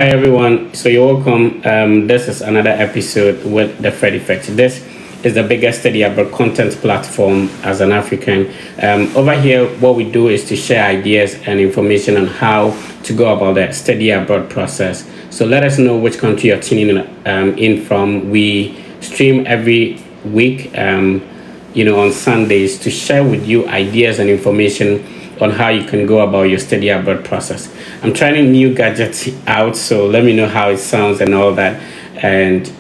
Hi everyone, so you're welcome. This is another episode with the Fred Effect. This is the biggest study abroad content platform as an African. Over here, what we do is to share ideas and information on how to go about the study abroad process. So let us know which country you're tuning in from. We stream every week, on Sundays to share with you ideas and information on how you can go about your study abroad process. I'm trying new gadgets out, so let me know how it sounds and all that. And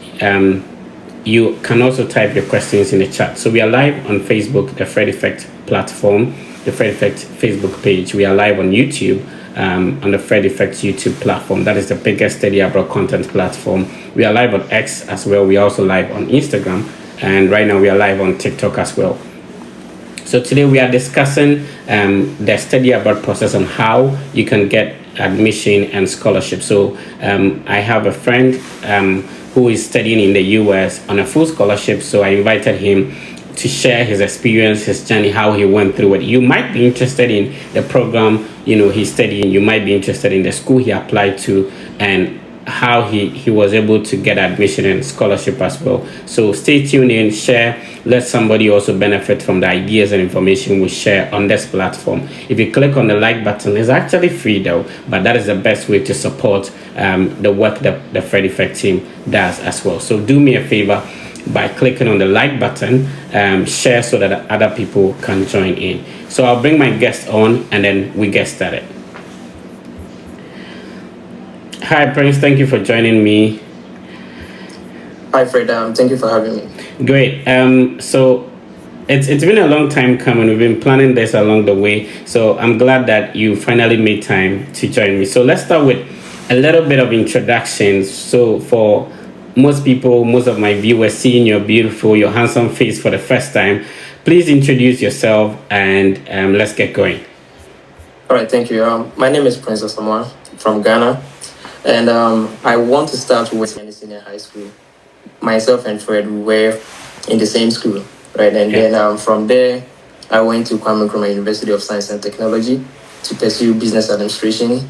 you can also type your questions in the chat. So we are live on Facebook, the Fred Effect platform, the Fred Effect Facebook page. We are live on YouTube, on the Fred Effect YouTube platform. That is the biggest study abroad content platform. We are live on X as well. We are also live on Instagram. And right now we are live on TikTok as well. So today we are discussing the study abroad process and how you can get admission and scholarship. So I have a friend who is studying in the US on a full scholarship. So I invited him to share his experience, his journey, how he went through it. You might be interested in the program, he's studying. You might be interested in the school he applied to and how he was able to get admission and scholarship as well. So stay tuned in, share, let somebody also benefit from the ideas and information we share on this platform. If you click on the like button, it's actually free though, but that is the best way to support the work that the Fred Effect team does as well. So do me a favor by clicking on the like button, share so that other people can join in. So I'll bring my guest on and then we get started. Hi, Prince. Thank you for joining me. Hi, Fred. Thank you for having me. Great. So it's been a long time coming. We've been planning this along the way. So I'm glad that you finally made time to join me. So let's start with a little bit of introductions. So for most people, most of my viewers seeing your beautiful, your handsome face for the first time, please introduce yourself and let's get going. All right. Thank you. My name is Prince Asamoah from Ghana. And I want to start with senior high school. Myself and Fred were in the same school, right? And then from there, I went to Kwame Nkrumah University of Science and Technology to pursue business administration.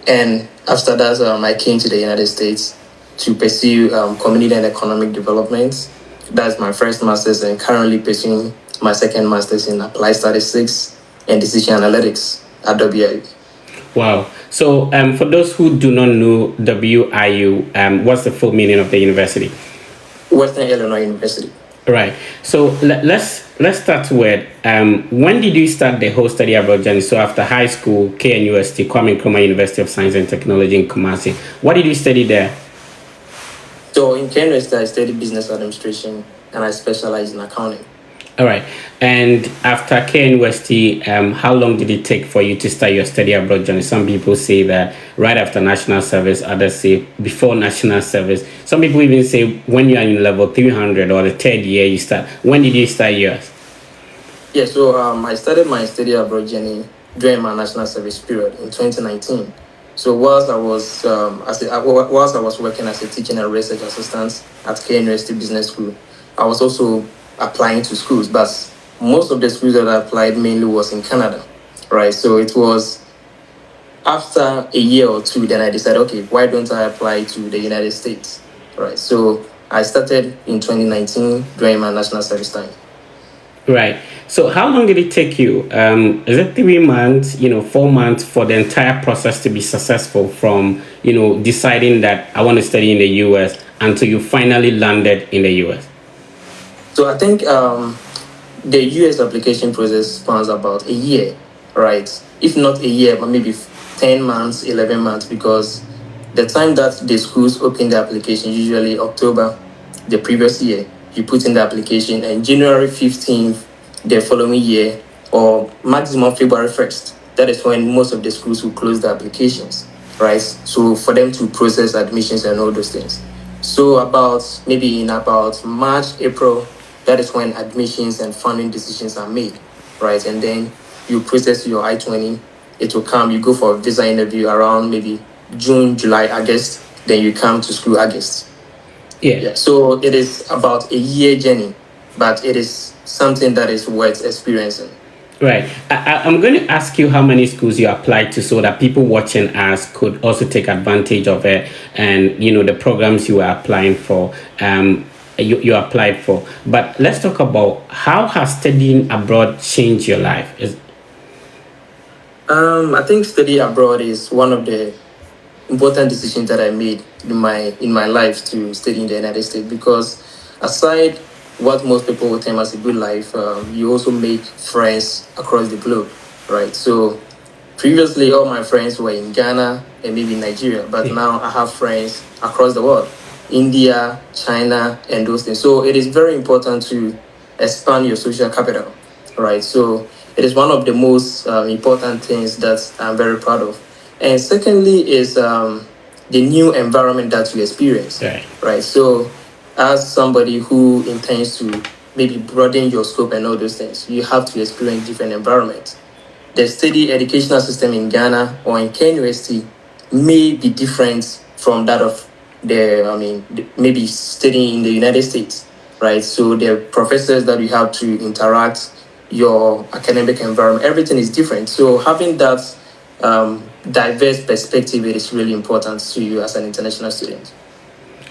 And after that, I came to the United States to pursue community and economic development. That's my first master's, and currently pursuing my second master's in applied statistics and decision analytics at WIU. Wow. So for those who do not know WIU, what's the full meaning of the university? Western Illinois University. Right. So let's start with when did you start the whole study abroad journey? So after high school, KNUST, Kwame Nkrumah University of Science and Technology in Kumasi. What did you study there? So in KNUST, I studied business administration and I specialized in accounting. All right. And after KNUST, how long did it take for you to start your study abroad journey? Some people say that right after national service, others say before national service. Some people even say when you are in level 300 or the third year you start. When did you start yours? Yeah, so I started my study abroad journey during my national service period in 2019. So whilst I was working as a teaching and research assistant at KNUST Business School, I was also applying to schools, but most of the schools that I applied mainly was in Canada, right? So it was after a year or two, then I decided, okay, why don't I apply to the United States, right? So I started in 2019 during my national service time. Right. So how long did it take you? Is it 3 months, 4 months for the entire process to be successful from, deciding that I want to study in the US until you finally landed in the US? So I think the US application process spans about a year, right? If not a year, but maybe 10 months, 11 months, because the time that the schools open the application, usually October the previous year, you put in the application, and January 15th the following year, or maximum February 1st, that is when most of the schools will close the applications, right? So for them to process admissions and all those things. So in about March, April, that is when admissions and funding decisions are made, right? And then you process your I-20. It will come, you go for a visa interview around maybe June, July, August. Then you come to school August. Yeah. So it is about a year journey, but it is something that is worth experiencing. Right. I'm going to ask you how many schools you applied to so that people watching us could also take advantage of it and, the programs you are applying for, you applied for. But let's talk about how has studying abroad changed your life? I think study abroad is one of the important decisions that I made in my life to study in the United States, because aside what most people would term as a good life, you also make friends across the globe, right? So previously, all my friends were in Ghana and maybe Nigeria, but now I have friends across the world, India, China, and those things. So it is very important to expand your social capital, right? So it is one of the most important things that I'm very proud of. And secondly, is the new environment that you experience, Right. right? So as somebody who intends to maybe broaden your scope and all those things, you have to experience different environments. The study educational system in Ghana or in KNUST may be different from that of maybe studying in the United States, right? So the professors that you have to interact, your academic environment, everything is different. So having that diverse perspective, it is really important to you as an international student.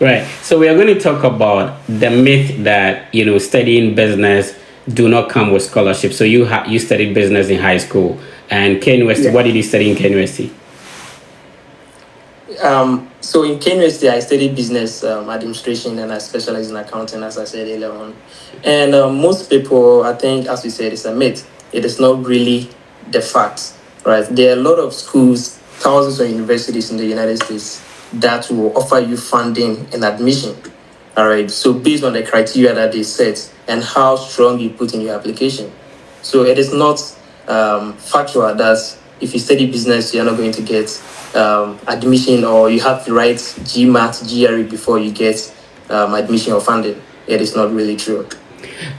Right. So we are going to talk about the myth that studying business do not come with scholarship. So you studied business in high school, and K University. Yeah. What did you study in K University? So in KNUST, I studied business administration and I specialize in accounting, as I said earlier on. And most people, I think, as we said, it's a myth. It is not really the fact, right? There are a lot of schools, thousands of universities in the United States that will offer you funding and admission. All right. So based on the criteria that they set and how strong you put in your application. So it is not factual that if you study business, you're not going to get admission, or you have to write GMAT, GRE before you get admission or funding. It is not really true.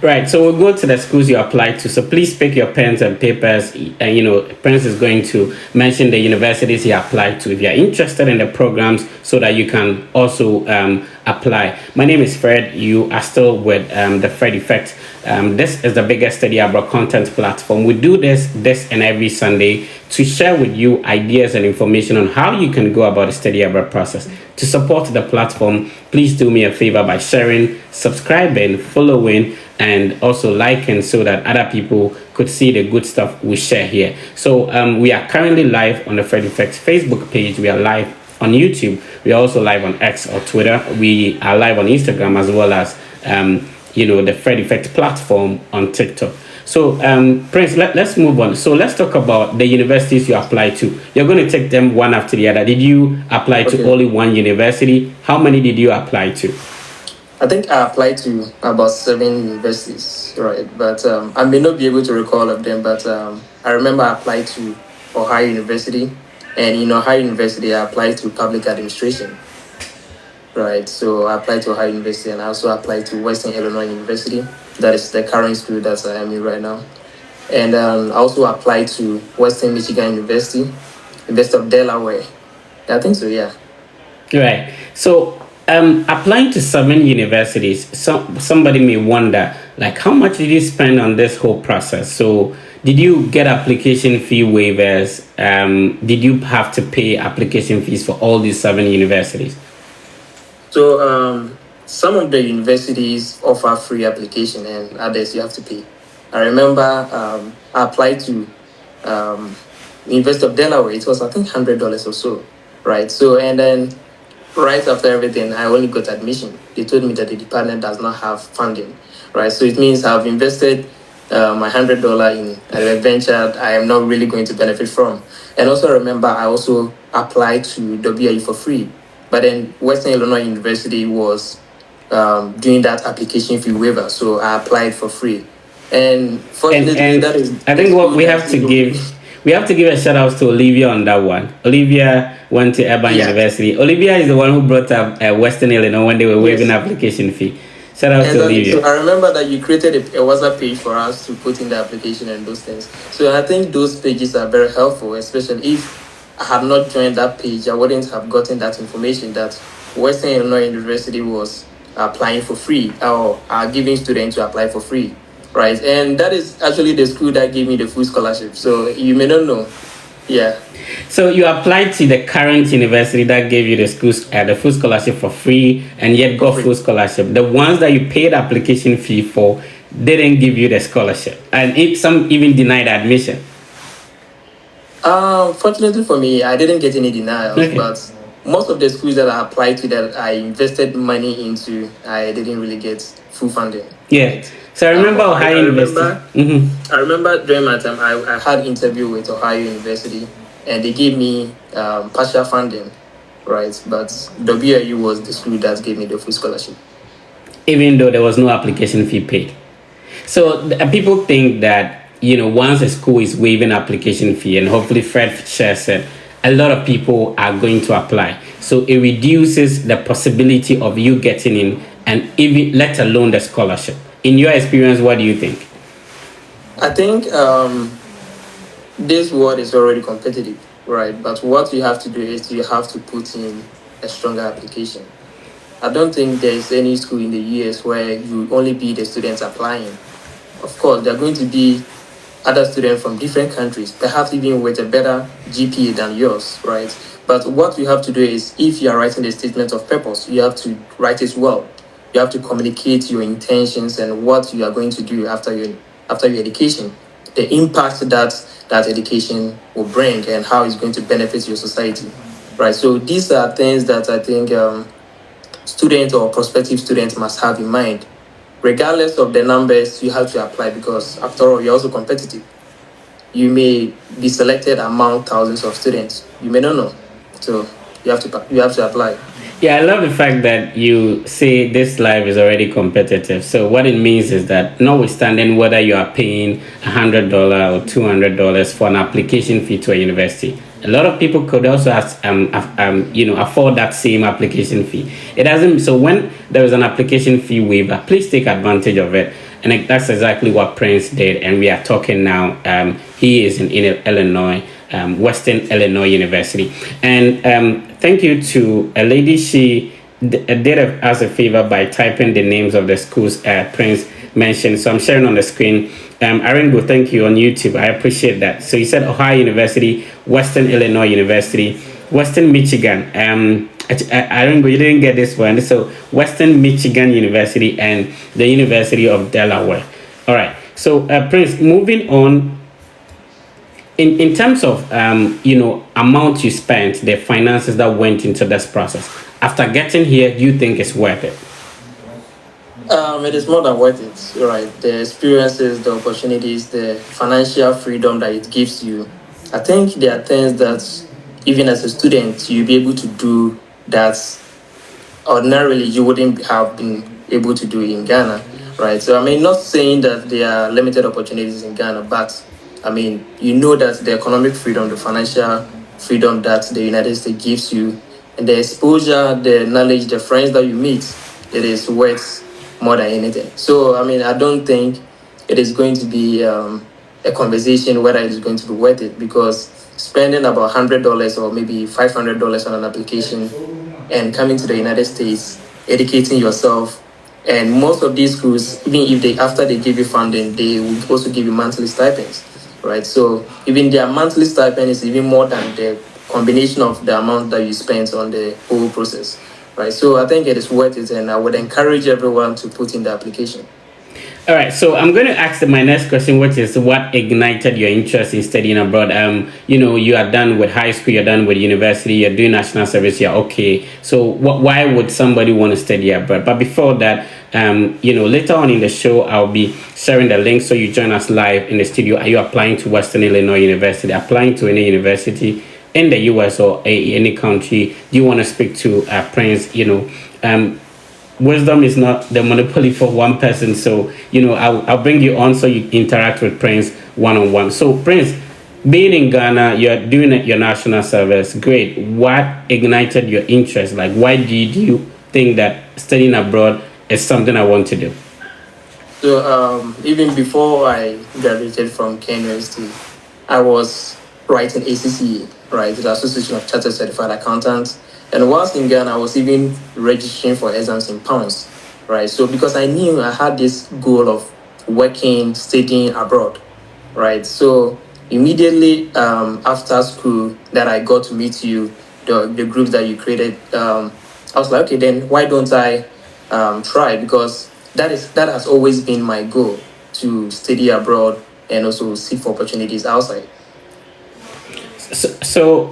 Right. So we'll go to the schools you applied to. So please pick your pens and papers. And Prince is going to mention the universities he applied to. If you're interested in the programs, so that you can also apply. My name is Fred. You are still with the Fred Effect. This is the biggest study abroad content platform. We do this and every Sunday to share with you ideas and information on how you can go about the study abroad process. To support the platform, please do me a favor by sharing, subscribing, following, and also liking, so that other people could see the good stuff we share here. So we are currently live on the Fred Effect Facebook page. We are live on YouTube. We are also live on X or Twitter. We are live on Instagram, as well as the Fred Effect platform on TikTok. So Prince, let's move on. So let's talk about the universities you applied to. You're going to take them one after the other. Did you apply to only one university? How many did you apply to? I think I applied to about 7 universities, right? But I may not be able to recall all of them, but I remember I applied to Ohio University. And in Ohio University, I applied to public administration, right? So I applied to Ohio University, and I also applied to Western Illinois University. That is the current school that I am in right now. And I also applied to Western Michigan University, University of Delaware. I think so, yeah. Right. So applying to 7 universities, somebody may wonder, like, how much did you spend on this whole process? So did you get application fee waivers? Did you have to pay application fees for all these 7 universities? So some of the universities offer free application, and others you have to pay. I remember I applied to University of Delaware. It was, I think, $100 or so, right? So, and then right after everything, I only got admission. They told me that the department does not have funding, right? So it means I've invested my $100 in a venture I am not really going to benefit from. And also remember, I also applied to WIU for free. But then Western Illinois University was doing that application fee waiver, so I applied for free. And fortunately, and that is. I think what we have to give a shout out to Olivia on that one. Olivia went to Urban University. Olivia is the one who brought up Western Illinois when they were waiving application fee. Shout out to Olivia. So I remember that you created a WhatsApp page for us to put in the application and those things. So I think those pages are very helpful, especially if I had not joined that page, I wouldn't have gotten that information that Western Illinois University was applying for free, or are giving students to apply for free. right? And that is actually the school that gave me the full scholarship. So you may not know. Yeah. So you applied to the current university that gave you the full scholarship for free, and yet For got free. full scholarship. The ones that you paid application fee for didn't give you the scholarship, and some even denied admission. Fortunately for me, I didn't get any denials, Okay. but most of the schools that I applied to that I invested money into, I didn't really get full funding, Yeah. right? So I remember But Ohio I University. remember, I remember during my time, I had interview with Ohio University, and they gave me partial funding, right? But WIU was the school that gave me the full scholarship. Even though there was no application fee paid. So people think that once a school is waiving application fee, and hopefully Fred shares it, a lot of people are going to apply. So it reduces the possibility of you getting in, and even let alone the scholarship. In your experience, what do you think? I think this world is already competitive, right? But what you have to do is you have to put in a stronger application. I don't think there's any school in the US where you only be the students applying. Of course, there are going to be other students from different countries, perhaps even with a better GPA than yours, right? But what you have to do is, if you are writing a statement of purpose, you have to write it well. You have to communicate your intentions and what you are going to do after your education, the impact that education will bring, and how it's going to benefit your society, right? So these are things that I think students or prospective students must have in mind. Regardless of the numbers, you have to apply, because after all, you're also competitive. You may be selected among thousands of students. You may not know. So you have to apply. Yeah, I love the fact that you say this life is already competitive. So what it means is that, notwithstanding whether you are paying $100 or $200 for an application fee to a university, a lot of people could also afford that same application fee. It doesn't. So when there is an application fee waiver, please take advantage of it. And that's exactly what Prince did. And we are talking now. He is in Illinois. Western Illinois University. And thank you to a lady. She did us a favor by typing the names of the schools Prince mentioned. So I'm sharing on the screen. Aringo, thank you on YouTube. I appreciate that. So you said Ohio University, Western Illinois University, Western Michigan. Aringo, you didn't get this one. So Western Michigan University and the University of Delaware. All right. So Prince, moving on, in terms of amount you spent, the finances that went into this process, after getting here, you think it's worth it? It is more than worth it, right? The experiences, the opportunities, the financial freedom that it gives you. I think there are things that even as a student you'll be able to do that ordinarily you wouldn't have been able to do in Ghana, right? So I mean, not saying that there are limited opportunities in Ghana, but I mean, you know that the economic freedom, the financial freedom that the United States gives you, and the exposure, the knowledge, the friends that you meet, it is worth more than anything. So I mean, I don't think it is going to be a conversation whether it is going to be worth it, because spending about $100 or maybe $500 on an application and coming to the United States, educating yourself. And most of these schools, even if they after they give you funding, they will also give you monthly stipends, right? So even their monthly stipend is even more than the combination of the amount that you spend on the whole process, right? So I think it is worth it, and I would encourage everyone to put in the application. All right, so I'm going to ask my next question, which is what ignited your interest in studying abroad? You are done with high school, you're done with university, you're doing national service, you're okay. So why would somebody want to study abroad? But before that, later on in the show, I'll be sharing the link so you join us live in the studio. Are you applying to Western Illinois University, applying to any university in the US or any country? Do you want to speak to Prince? Wisdom is not the monopoly for one person. So, I'll bring you on so you interact with Prince one-on-one. So, Prince, being in Ghana, you're doing your national service. Great. What ignited your interest? Like, why did you think that studying abroad is something I want to do? So even before I graduated from Kenya University, I was writing ACCA, right, the Association of Chartered Certified Accountants. And whilst in Ghana, I was even registering for exams in pounds, right? So because I knew I had this goal of working, studying abroad, right? So immediately after school that I got to meet you, the group that you created, I was like, okay, then why don't I try? Because that has always been my goal, to study abroad and also seek for opportunities outside. So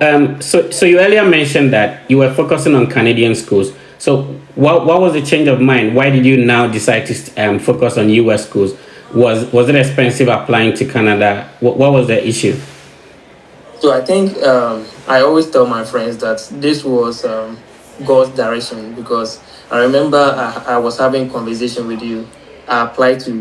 you earlier mentioned that you were focusing on Canadian schools. So what was the change of mind? Why did you now decide to focus on US schools? Was it expensive applying to Canada? What was the issue? So I think I always tell my friends that this was God's direction, because I remember I was having conversation with you. I applied to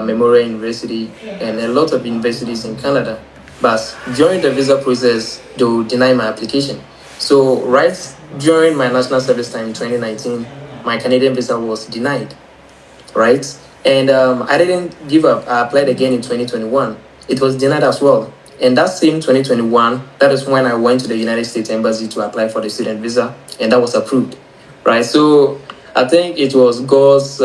Memorial University and a lot of universities in Canada, but during the visa process, they will deny my application. So right during my national service time in 2019, my Canadian visa was denied, right? And I didn't give up. I applied again in 2021. It was denied as well. And that same 2021, that is when I went to the United States Embassy to apply for the student visa, and that was approved, right? So I think it was God's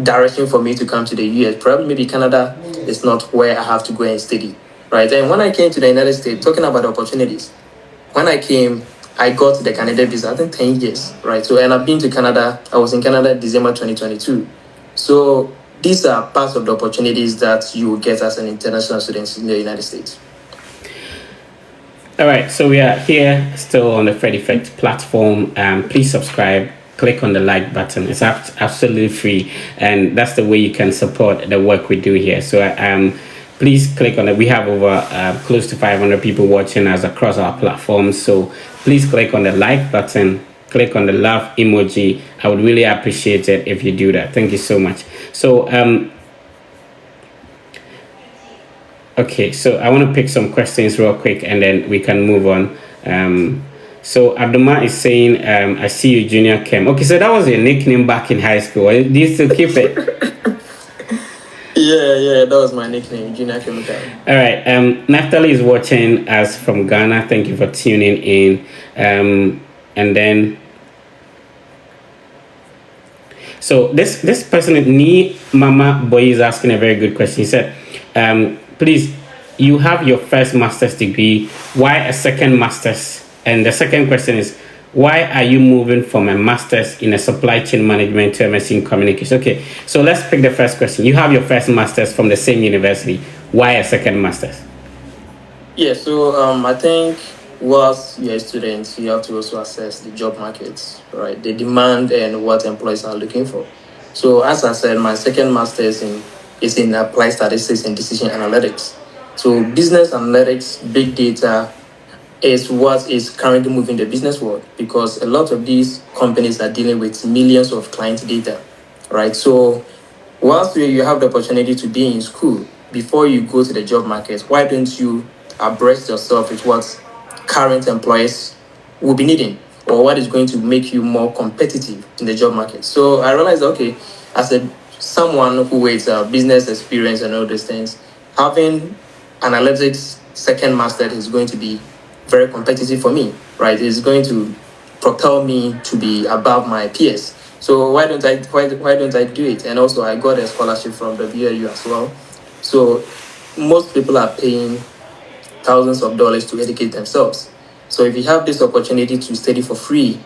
direction for me to come to the US. Probably maybe Canada is not where I have to go and study, right? And when I came to the United States, talking about opportunities, when I came, I got the Canada visa, I think 10 years, right? So, and I've been to Canada. I was in Canada December 2022. So, these are parts of the opportunities that you will get as an international student in the United States. All right, so we are here still on the Fred Effect platform. Please subscribe. Click on the like button. It's absolutely free, and that's the way you can support the work we do here. So, please click on it. We have over close to 500 people watching us across our platforms. So, please click on the like button. Click on the love emoji. I would really appreciate it if you do that. Thank you so much. So, okay, so I want to pick some questions real quick and then we can move on. So Abdulma is saying, I see you, Junior Kem. Okay, so that was your nickname back in high school. Do you still keep it? Yeah, that was my nickname, Junior Chemical. All right. Naftali is watching us from Ghana. Thank you for tuning in. And then, so this person, Ni Mama Boy, is asking a very good question. He said, please, you have your first master's degree. Why a second master's? And the second question is, why are you moving from a master's in a supply chain management to MSc in communication? Okay, so let's pick the first question. You have your first master's from the same university. Why a second master's? Yeah, so I think whilst you're a student, you have to also assess the job markets, right? The demand and what employees are looking for. So as I said, my second master is in applied statistics and decision analytics. So business analytics, big data is what is currently moving the business world, because a lot of these companies are dealing with millions of client data, right? So whilst you have the opportunity to be in school, before you go to the job market, why don't you abreast yourself with what current employers will be needing, or what is going to make you more competitive in the job market? So I realized, okay, as a someone who is business experience and all those things, having analytics second master is going to be very competitive for me, right? It's going to propel me to be above my peers. So why don't I do it? And also I got a scholarship from the WLU as well. So most people are paying thousands of dollars to educate themselves. So if you have this opportunity to study for free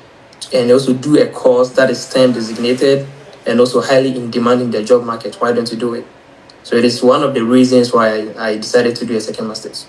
and also do a course that is STEM designated and also highly in demand in the job market, why don't you do it? So it is one of the reasons why I decided to do a second master's.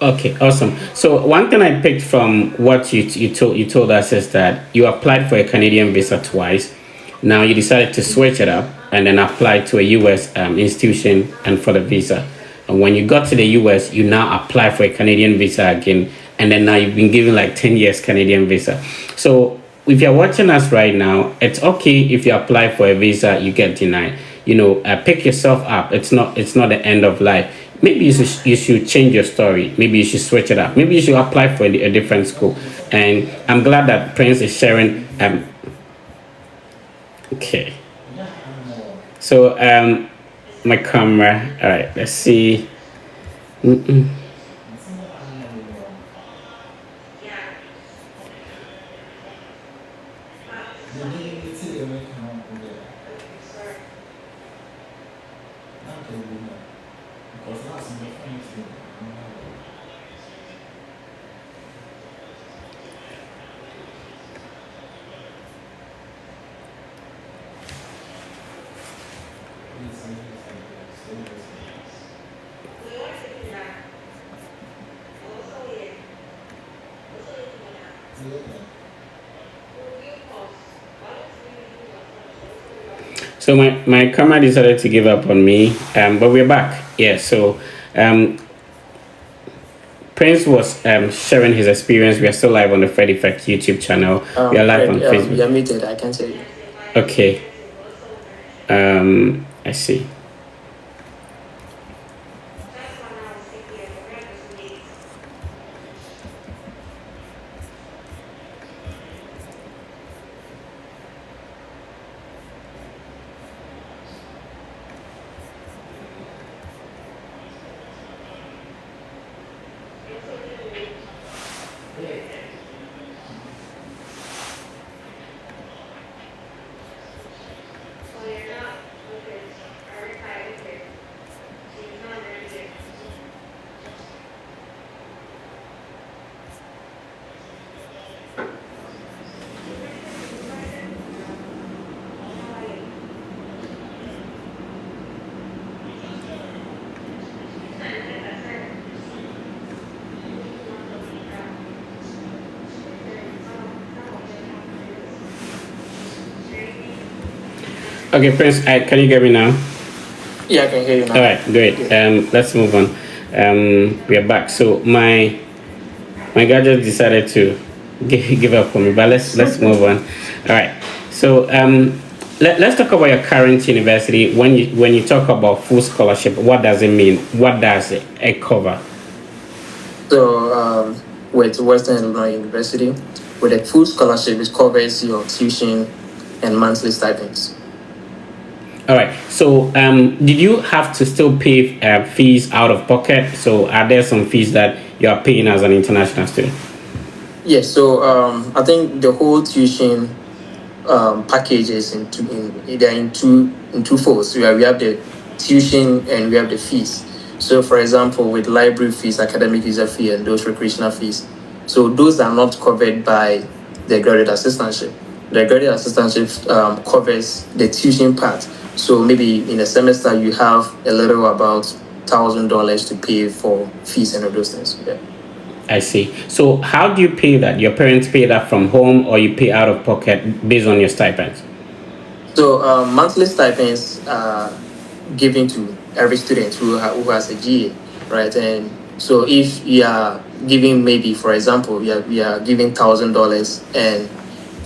Okay, awesome. So one thing I picked from what you told us is that you applied for a Canadian visa twice. Now you decided to switch it up and then apply to a U.S. Institution and for the visa. And when you got to the U.S., you now apply for a Canadian visa again, and then now you've been given like 10 years Canadian visa. So if you're watching us right now, it's okay if you apply for a visa, you get denied. Pick yourself up. It's not the end of life. Maybe you should change your story. Maybe you should switch it up. Maybe you should apply for a different school. And I'm glad that Prince is sharing. Okay. So my camera. All right. Let's see. Mm-mm. So my camera decided to give up on me, but we're back. Yeah. So um, Prince was sharing his experience. We are still live on the Fred Effect YouTube channel. We are live Fred, on Facebook. you're muted. I can't hear you. Okay. I see. Okay, Prince, can you get me now? Yeah, I can hear you now. All right, great. Let's move on. We are back. So my gadget decided to give up on me, but let's move on. All right. So let's talk about your current university. When you talk about full scholarship, what does it mean? What does it cover? So, with Western Illinois University, with a full scholarship, it covers your tuition and monthly stipends. All right. So, did you have to still pay fees out of pocket? So, are there some fees that you are paying as an international student? Yes. So, I think the whole tuition package is they're in two folds. We have the tuition and we have the fees. So, for example, with library fees, academic user fee, and those recreational fees, so those are not covered by the graduate assistantship. The graduate assistantship covers the tuition part. So maybe in a semester you have a little about $1,000 to pay for fees and all those things. Yeah. I see. So, how do you pay that? Your parents pay that from home, or you pay out of pocket based on your stipends? So monthly stipends are given to every student who has a GA, right? And so if you are giving, maybe for example, we are giving $1,000 and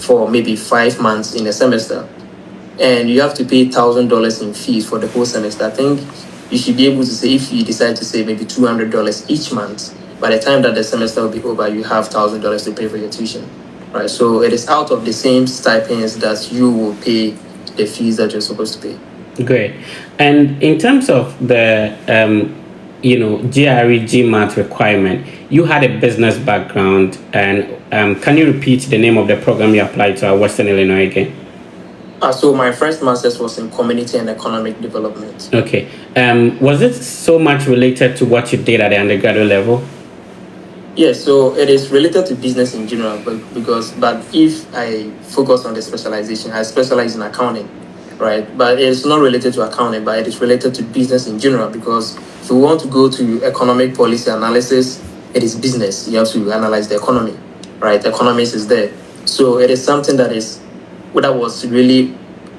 for maybe 5 months in a semester, and you have to pay $1,000 in fees for the whole semester. I think you should be able to say, if you decide to say maybe $200 each month, by the time that the semester will be over, you have $1,000 to pay for your tuition, right? So it is out of the same stipends that you will pay the fees that you're supposed to pay. Great. And in terms of the GRE GMAT requirement, you had a business background, and can you repeat the name of the program you applied to at Western Illinois again? So my first master's was in community and economic development. Okay. Was it so much related to what you did at the undergraduate level? Yes, so it is related to business in general, but if I focus on the specialization, I specialize in accounting, right? But it's not related to accounting, but it is related to business in general, because if you want to go to economic policy analysis, it is business. You have to analyze the economy, right? Economics is there. So it is something that was really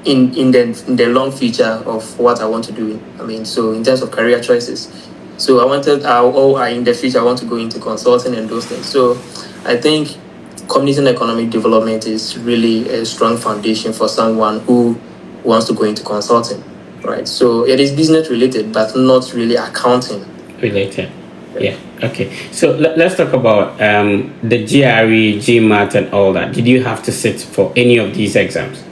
in the long future of what I want to do. I mean, so in terms of career choices. So in the future, I want to go into consulting and those things. So I think community and economic development is really a strong foundation for someone who wants to go into consulting, right? So it is business related, but not really accounting related. Yeah. Okay. So let's talk about the GRE, GMAT, and all that. Did you have to sit for any of these exams?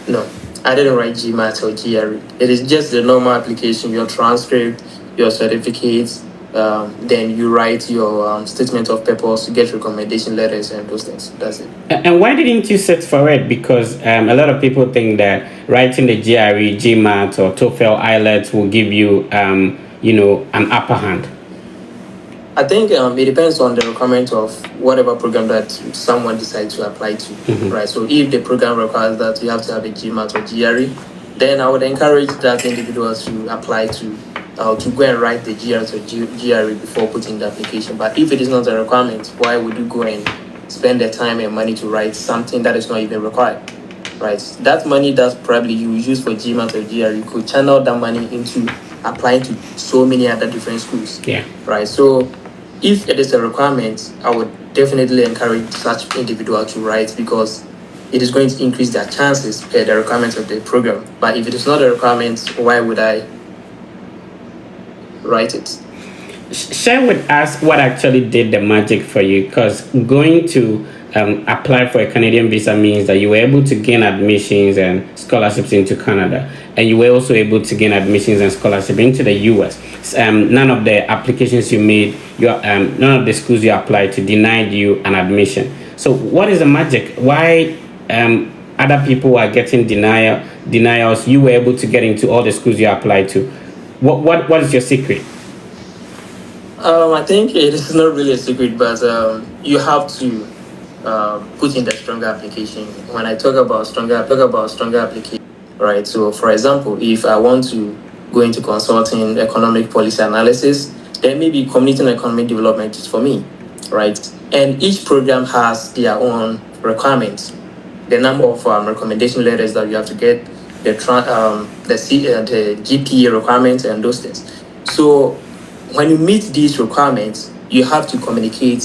No, I didn't write GMAT or GRE. It is just the normal application, your transcript, your certificates, then you write your statement of purpose, get recommendation letters, and those things. That's it. And why didn't you sit for it? Because a lot of people think that writing the GRE, GMAT, or TOEFL, IELTS will give you, an upper hand. I think it depends on the requirement of whatever program that someone decides to apply to, right? So if the program requires that you have to have a GMAT or GRE, then I would encourage that individuals to apply to go and write the GRE or GRE before putting the application. But if it is not a requirement, why would you go and spend the time and money to write something that is not even required, right? That money that probably you use for GMAT or GRE, you could channel that money into applying to so many other different schools, right? So if it is a requirement, I would definitely encourage such individual to write because it is going to increase their chances per the requirements of the program. But if it is not a requirement, why would I write it? Share with us what actually did the magic for you, because going to apply for a Canadian visa means that you were able to gain admissions and scholarships into Canada, and you were also able to gain admissions and scholarship into the US. None of the applications you made, none of the schools you applied to denied you an admission. So what is the magic? Why other people are getting denials, you were able to get into all the schools you applied to? What is your secret? I think it is not really a secret, but you have to put in the stronger application. When I talk about stronger application, right? So, for example, if I want to go into consulting, economic policy analysis, then maybe community and economic development is for me, right? And each program has their own requirements. The number of recommendation letters that you have to get, the GPA requirements, and those things. So, when you meet these requirements, you have to communicate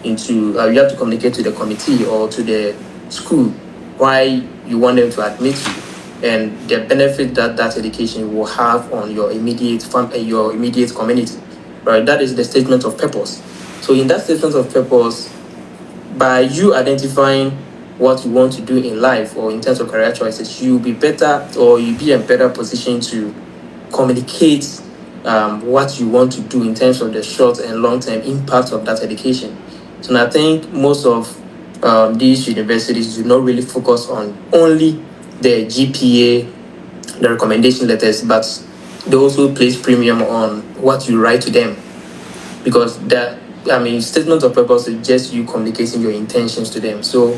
to the committee or to the school why you want them to admit you and the benefit that education will have on your immediate community, right? That is the statement of purpose. So in that statement of purpose, by you identifying what you want to do in life or in terms of career choices, you'll be in a better position to communicate what you want to do in terms of the short and long-term impact of that education. So I think most of these universities do not really focus on only the GPA, the recommendation letters, but they also place premium on what you write to them, because statement of purpose is just you communicating your intentions to them. So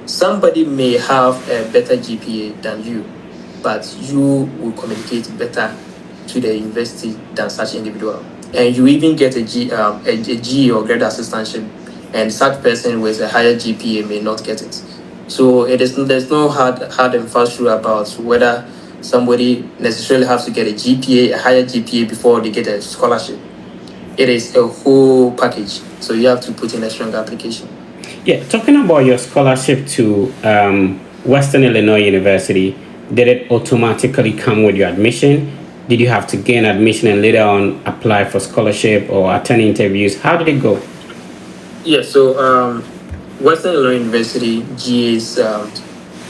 somebody may have a better GPA than you, but you will communicate better to the university than such individual, and you even get a G or grade assistantship, and such person with a higher GPA may not get it. So there's no hard and fast rule about whether somebody necessarily has to get a higher GPA before they get a scholarship. It is a whole package, so you have to put in a strong application. Yeah, talking about your scholarship to Western Illinois University, did it automatically come with your admission? Did you have to gain admission and later on apply for scholarship or attend interviews? How did it go? Yeah, so Western Illinois University, GAs,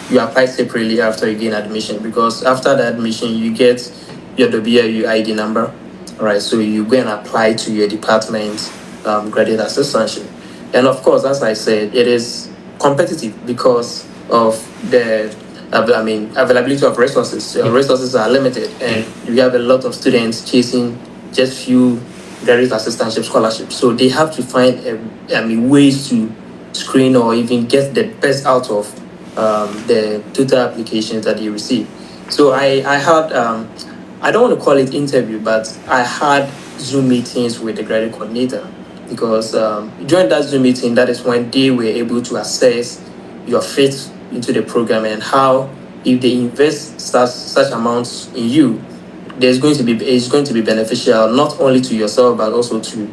you apply separately after you gain admission, because after the admission, you get your WIU ID number, right? So you go and apply to your department graduate assistantship. And of course, as I said, it is competitive because of the availability of resources. Resources are limited, and you have a lot of students chasing just few graduate assistantship scholarships. So they have to find ways to screen or even get the best out of the total applications that they receive. So I had, I don't want to call it interview, but I had Zoom meetings with the graduate coordinator, because during that Zoom meeting, that is when they were able to assess your fit into the program and how, if they invest such amounts in you, it's going to be beneficial not only to yourself but also to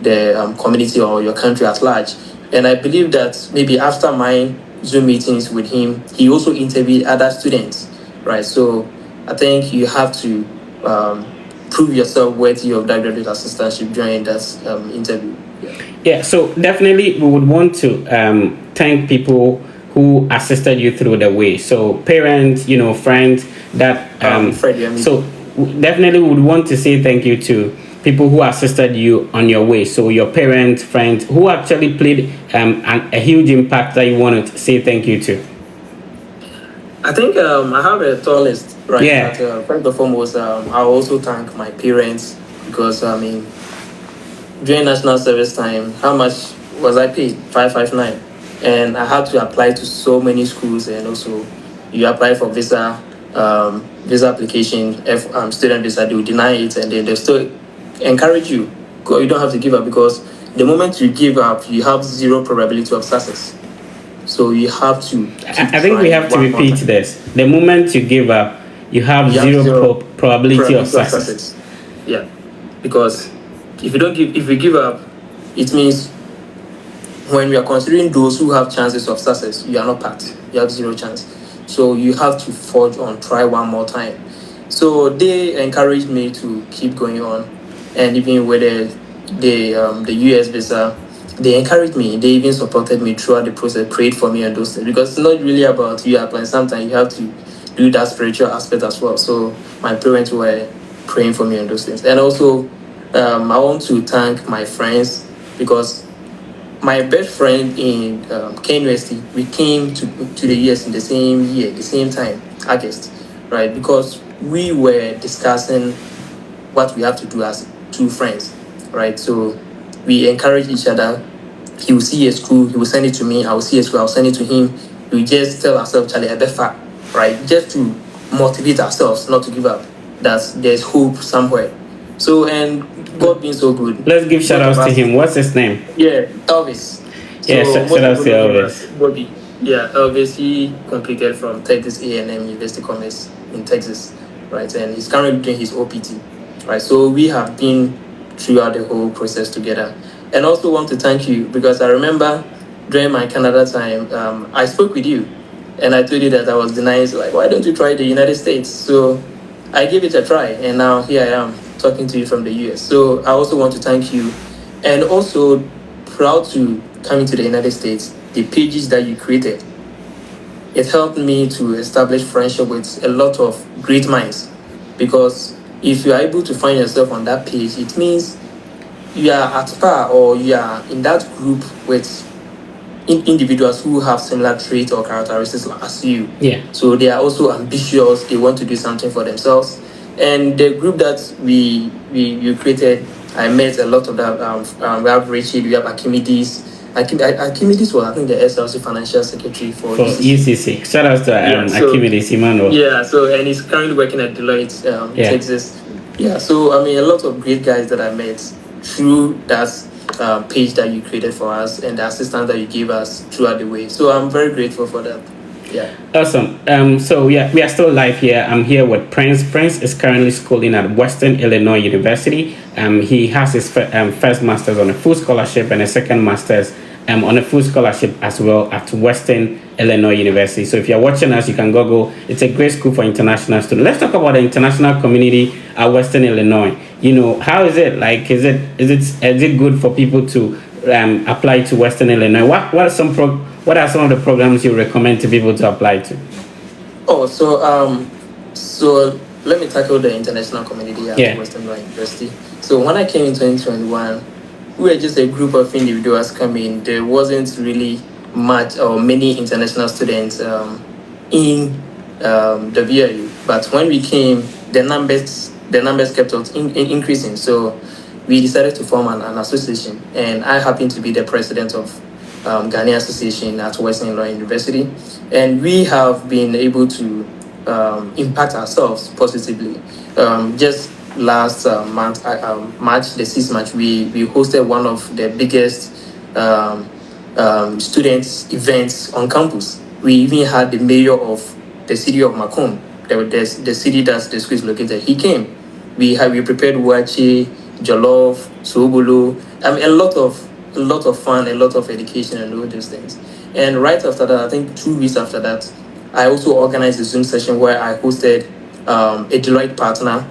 the community or your country at large. And I believe that maybe after my Zoom meetings with him, he also interviewed other students, right? So I think you have to prove yourself worthy of that graduate assistantship during that interview. Yeah, so definitely we would want to thank people who assisted you through the way. So parents, friends, that Freddie, so definitely we would want to say thank you to people who assisted you on your way. So your parents, friends, who actually played a huge impact that you want to say thank you to. I think I have a tall list, right? Yeah. But first and foremost, I also thank my parents because I mean, during national service time, how much was I paid? 559, and I had to apply to so many schools, and also you apply for visa application, student visa, they will deny it, and then they still encourage you. You don't have to give up because the moment you give up, you have zero probability of success. So you have to keep I think we trying have to one more repeat time. this. The moment you give up, you have You have zero zero probability of probability of success. success. Yeah, because if you give up, it means when we are considering those who have chances of success, you are not part. You have zero chance. So you have to forge on, try one more time. So they encouraged me to keep going on, and even with the US visa, they encouraged me. They even supported me throughout the process, prayed for me and those things because it's not really about you applying. Sometimes you have to do that spiritual aspect as well. So my parents were praying for me and those things, and also I want to thank my friends because my best friend in KNUST, we came to the US in the same year, the same time, August, right? Because we were discussing what we have to do as two friends, right? So we encourage each other. He will see a school, he will send it to me. I will see a school, I'll send it to him. We just tell ourselves, Charlie, I better, right? Just to motivate ourselves, not to give up. That there's hope somewhere. So, and God being so good. Let's give shout Both of outs to us, him. What's his name? yeah, Elvis. Yeah, So shout most outs people to know him as Elvis. Bobby. Yeah, Elvis. He completed from Texas A&M University Commerce in Texas, right? And he's currently doing his OPT, right? So we have been throughout the whole process together. And also want to thank you because I remember during my Canada time, I spoke with you, and I told you that I was denying. So like, why don't you try the United States? So I gave it a try, and now here I am talking to you from the US. So I also want to thank you, and also proud to come into the United States. The pages that you created, it helped me to establish friendship with a lot of great minds. Because if you are able to find yourself on that page, it means you are at par or you are in that group with individuals who have similar traits or characteristics as you. Yeah. So they are also ambitious. They want to do something for themselves. And the group that we you created, I met a lot of that. We have Rachel, we have Archimedes. Archimedes was, I think, the SLC financial secretary for For UCC. UCC. Shout outs to Yeah. So Archimedes Emmanuel. yeah. So and he's currently working at Deloitte, Yeah. Texas. Yeah. So I mean, a lot of great guys that I met through that page that you created for us and the assistance that you gave us throughout the way. So I'm very grateful for that. Yeah. Awesome. So yeah, we are still live here. I'm here with Prince. Prince is currently schooling at Western Illinois University. He has his first master's on a full scholarship and a second master's on a full scholarship as well at Western Illinois University. So if you're watching us, you can Google. It's a great school for international students. Let's talk about the international community at Western Illinois. You know, how is it? Like, is it good for people to apply to Western Illinois? What are some of the programs you recommend to people to apply to? Oh, so let me tackle the international community at Western Illinois University. So when I came in 2021, we were just a group of individuals coming. There wasn't really much or many international students in the VIU. But when we came, the numbers kept on increasing. So we decided to form an association, and I happen to be the president of Ghanaian Association at Western Illinois University, and we have been able to impact ourselves positively. Just last month, March the 6th March, we hosted one of the biggest students events on campus. We even had the mayor of the city of Macomb, the city that the school is located. He came. We prepared wachi, jollof, sobolo. I mean, a lot of fun, a lot of education, and all those things. And right after that, I think 2 weeks after that, I also organized a Zoom session where I hosted a Deloitte partner.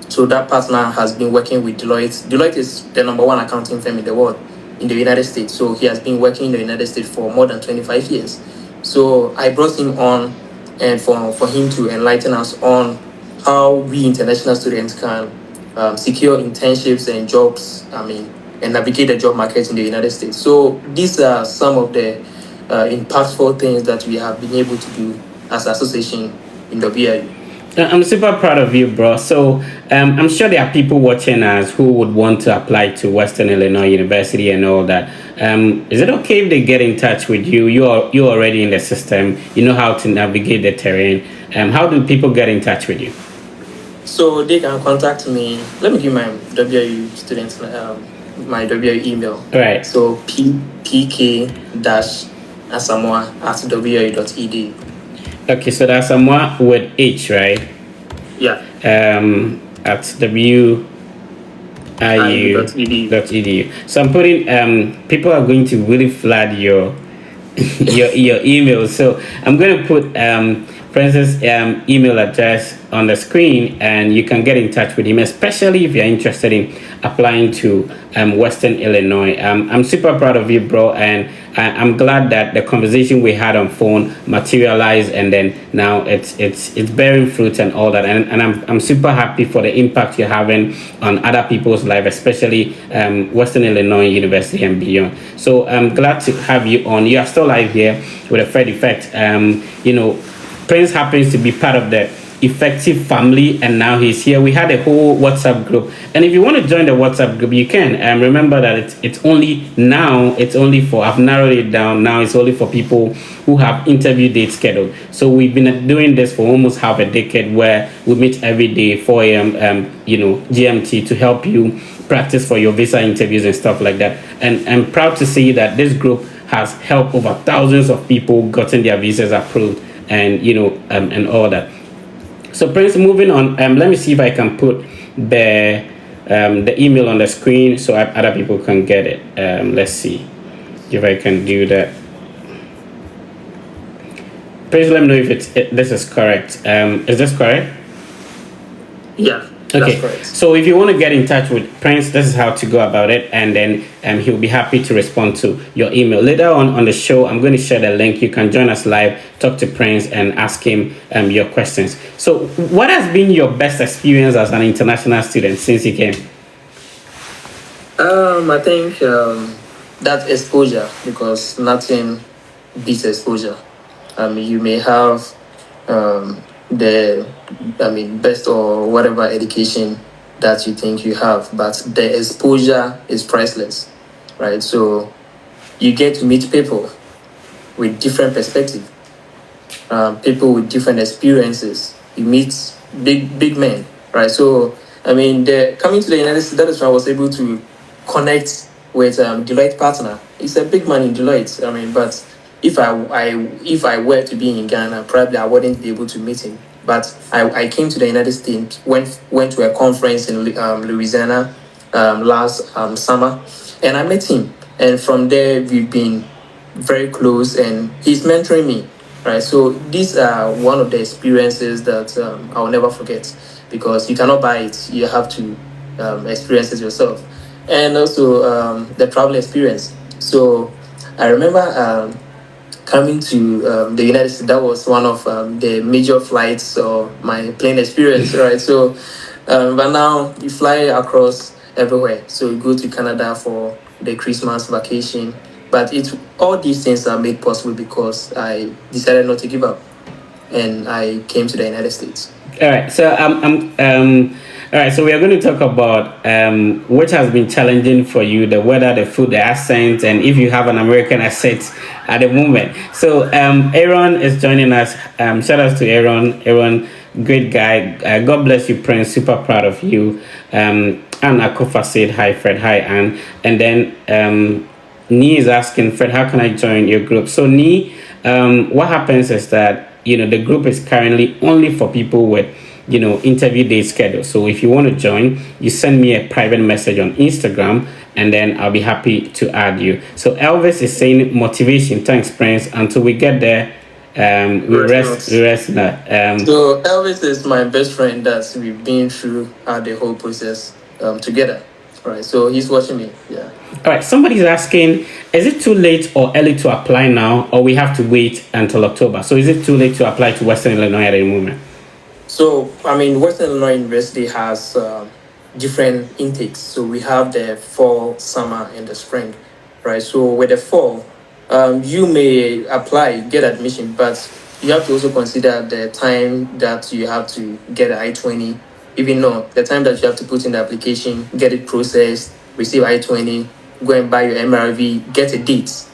So that partner has been working with Deloitte. Deloitte is the number one accounting firm in the world, in the United States. So he has been working in the United States for more than 25 years. So I brought him on, and for him to enlighten us on how we international students can secure internships and jobs. And navigate the job market in the United States. So these are some of the impactful things that we have been able to do as an association in WIU. I'm super proud of you, bro. So I'm sure there are people watching us who would want to apply to Western Illinois University and all that. Is it okay if they get in touch with you? You're already in the system. You know how to navigate the terrain. How do people get in touch with you? So they can contact me. Let me give my WIU students my WIU email. Right. So pk-asamoah@wiu.edu. Okay, so that's Samoa with H, right? Yeah. At wiu.edu. So I'm putting people are going to really flood your your email. So I'm going to put Francis' email address on the screen, and you can get in touch with him, especially if you're interested in applying to Western Illinois. I'm super proud of you, bro, and I'm glad that the conversation we had on phone materialized, and then now it's bearing fruit and all that. And I'm super happy for the impact you're having on other people's life, especially Western Illinois University and beyond. So I'm glad to have you on. You are still live here with a Fred Effect. Prince happens to be part of the Effective family, and now he's here. We had a whole WhatsApp group, and if you want to join the WhatsApp group, you can. Remember that it's only for, I've narrowed it down now, it's only for people who have interview dates scheduled. So we've been doing this for almost half a decade, where we meet every day 4 a.m. GMT, to help you practice for your visa interviews and stuff like that. And I'm proud to see that this group has helped over thousands of people gotten their visas approved, and and all that. So Prince, moving on, let me see if I can put the email on the screen so other people can get it. Let's see if I can do that. Prince, let me know if this is correct. Is this correct? Yeah. Okay, so if you want to get in touch with Prince, this is how to go about it, and then he'll be happy to respond to your email. Later on the show, I'm going to share the link. You can join us live, talk to Prince, and ask him your questions. So what has been your best experience as an international student since you came? I think that exposure, because nothing beats exposure. You may have best or whatever education that you think you have, but the exposure is priceless, right? So you get to meet people with different perspectives, people with different experiences. You meet big men, right? So coming to the United States, that is why I was able to connect with Deloitte partner. It's a big man in Deloitte. But if I were to be in Ghana, probably I wouldn't be able to meet him. But I came to the United States, went to a conference in Louisiana last summer, and I met him. And from there, we've been very close, and he's mentoring me, right? So these are one of the experiences that I'll never forget, because you cannot buy it. You have to experience it yourself. And also the travel experience. So I remember coming to the United States. That was one of the major flights or my plane experience, right? So, but now you fly across everywhere. So you go to Canada for the Christmas vacation. But all these things are made possible because I decided not to give up, and I came to the United States. All right. So all right, so we are going to talk about which has been challenging for you: the weather, the food, the accent, and if you have an American accent at the moment. So Aaron is joining us. Shout out to Aaron. Aaron, great guy. God bless you, Prince. Super proud of you. Anne Akofa said hi, Fred. Hi, Anne. And then Nee is asking, Fred, how can I join your group? So Nee, what happens is that the group is currently only for people with interview day schedule. So if you want to join, you send me a private message on Instagram, and then I'll be happy to add you. So Elvis is saying motivation, thanks, Prince. Until we get there, we rest now. So Elvis is my best friend that we've been through the whole process together. All right, so he's watching me. Yeah. All right, somebody's asking, is it too late or early to apply now, or we have to wait until October? So is it too late to apply to Western Illinois at the moment? So, Western Illinois University has different intakes. So we have the fall, summer, and the spring, right? So with the fall, you may apply, get admission, but you have to also consider the time that you have to get an I-20, even though the time that you have to put in the application, get it processed, receive I-20, go and buy your MRV, get a date.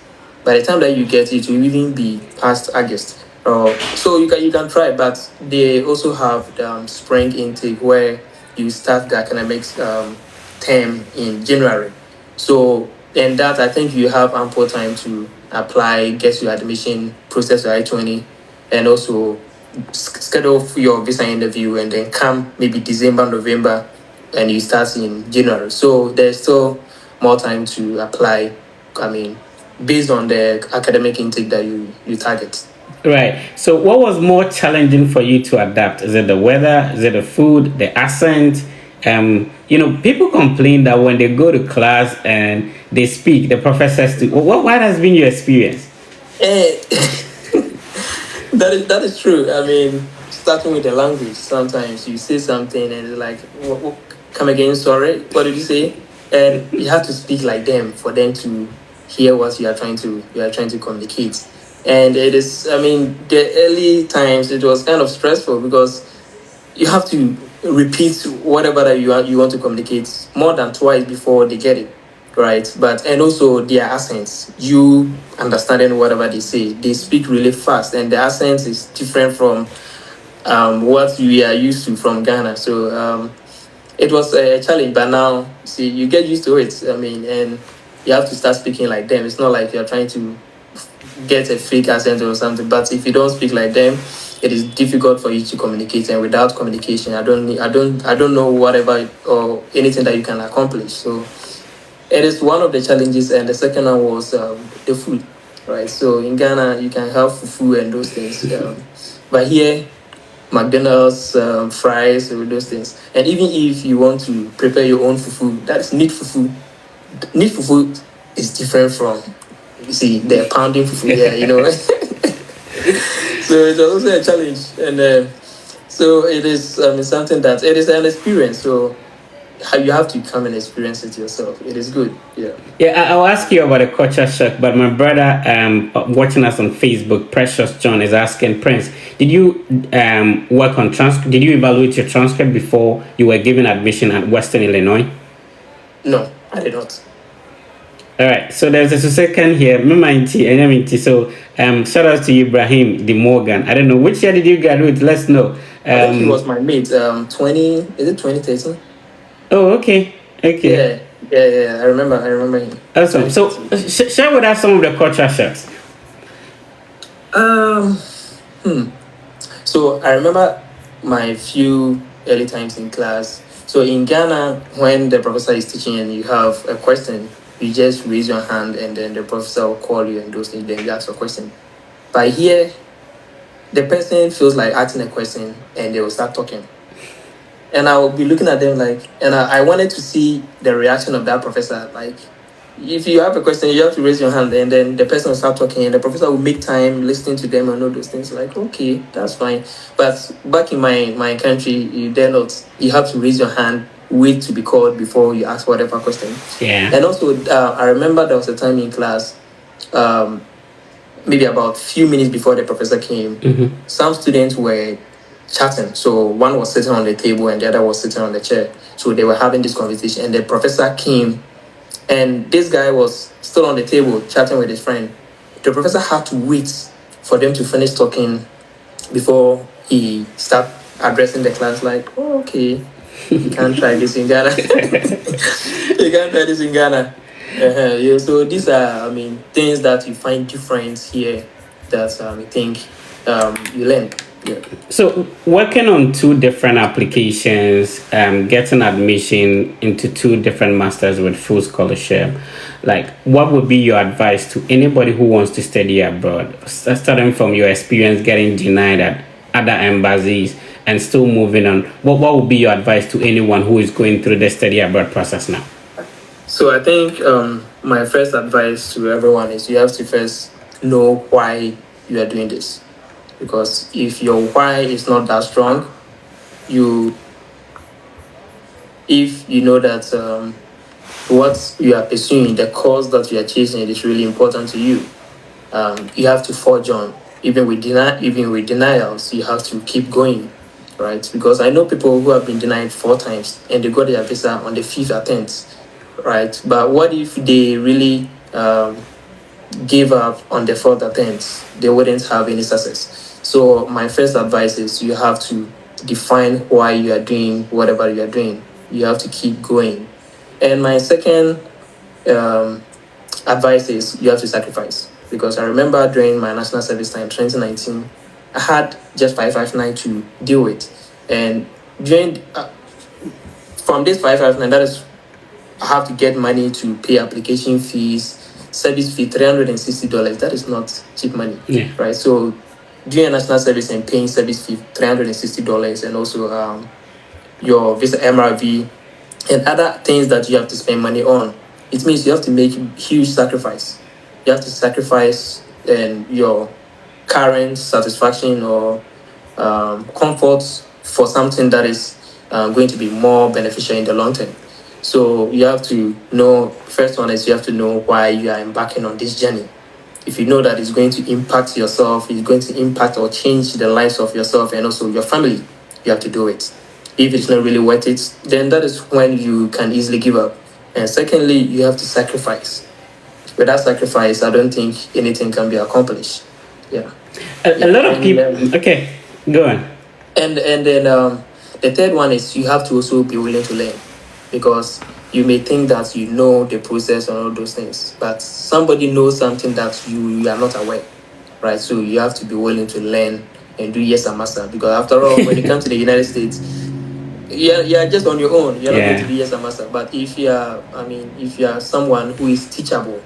By the time that you get it, will even be past August. So you can try, but they also have the spring intake where you start the academics term in January. So and that I think you have ample time to apply, get your admission, process your I-20, and also schedule for your visa interview, and then come maybe December, November, and you start in January. So there's still more time to apply. I mean, based on the academic intake that you target. Right. So, what was more challenging for you to adapt? Is it the weather? Is it the food? The accent? People complain that when they go to class and they speak, the professors do. What has been your experience? Eh, that is true. I mean, starting with the language, sometimes you say something and it's like, come again, sorry, what did you say? And you have to speak like them for them to hear what you are trying to communicate. And it is, I mean, the early times it was kind of stressful because you have to repeat whatever that you want to communicate more than twice before they get it, right? But and also their accents, you understanding whatever they say, they speak really fast, and the accent is different from what we are used to from Ghana. So it was a challenge, but now see you get used to it. I mean, and you have to start speaking like them. It's not like you're trying to get a fake accent or something. But if you don't speak like them, it is difficult for you to communicate. And without communication, I don't know whatever or anything that you can accomplish. So it is one of the challenges. And the second one was the food, right? So in Ghana, you can have fufu and those things, but here McDonald's, fries, or those things. And even if you want to prepare your own fufu, that's neat fufu. Neat fufu is different from, you see, the pounding fufu here, so it's also a challenge. And so it is something that it is an experience. So you have to come and experience it yourself. It is good. Yeah. Yeah, I'll ask you about the culture shock, but my brother, watching us on Facebook, Precious John, is asking Prince, did you work on transcript? Did you evaluate your transcript before you were given admission at Western Illinois? No, I did not. All right, so there's a second here. So, shout out to Ibrahim De Morgan. I don't know which year did you graduate. Let's know. I think he was my mate. 2013? Oh, okay, okay, Yeah. I remember him. awesome. So, 2013. share with us some of the culture shocks. Um. So I remember my few early times in class. So in Ghana, when the professor is teaching and you have a question, you just raise your hand and then the professor will call you and those things. Then you ask a question. But here, the person feels like asking a question and they will start talking. And I will be looking at them like, and I wanted to see the reaction of that professor. Like, if you have a question, you have to raise your hand, and then the person will start talking, and the professor will make time listening to them and all those things. Like, okay, that's fine. But back in my country, you dare not. You have to raise your hand, wait to be called before you ask whatever question. Yeah. And also, I remember there was a time in class, um, maybe about few minutes before the professor came, some students were chatting. So one was sitting on the table and the other was sitting on the chair. So they were having this conversation, and the professor came, and this guy was still on the table chatting with his friend. The professor had to wait for them to finish talking before he start addressing the class. Like, oh, okay, you can't try this in Ghana. You can't try this in Ghana. Yeah, so these are, I mean, things that you find different here that I think you learn. Yeah. So, working on two different applications, getting admission into two different masters with full scholarship, like, what would be your advice to anybody who wants to study abroad? Starting from your experience getting denied at other embassies and still moving on, what would be your advice to anyone who is going through the study abroad process now? So I think my first advice to everyone is you have to first know why you are doing this. Because if your why is not that strong, you if you know that what you are pursuing, the cause that you are chasing, it is really important to you. You have to forge on, even with denials. You have to keep going, right? Because I know people who have been denied 4 times and they got their visa on the fifth attempt, right? But what if they really gave up on the fourth attempt? They wouldn't have any success. So my first advice is you have to define why you are doing whatever you are doing. You have to keep going. And my second um, advice is you have to sacrifice, because I remember during my national service time 2019 I had just 559 to deal with, and during from this 559, that is, I have to get money to pay application fees, service fee $360. That is not cheap money, Yeah. right? So doing a national service and paying service fee $360, and also your visa MRV and other things that you have to spend money on. It means you have to make huge sacrifice. You have to sacrifice and your current satisfaction or comfort for something that is going to be more beneficial in the long term. So you have to know. First one is you have to know why you are embarking on this journey. If you know that it's going to impact yourself, it's going to impact or change the lives of yourself and also your family, you have to do it. If it's not really worth it, then that is when you can easily give up. And secondly, you have to sacrifice. Without sacrifice, I don't think anything can be accomplished. Yeah. A lot of people. Okay, go on. And then the third one is you have to also be willing to learn, because you may think that you know the process and all those things, but somebody knows something that you are not aware, right? So you have to be willing to learn and do yes and master, because after all, when you come to the United States, you're just on your own. You're not going to Yeah. do yes and master. But if you are, if you are someone who is teachable,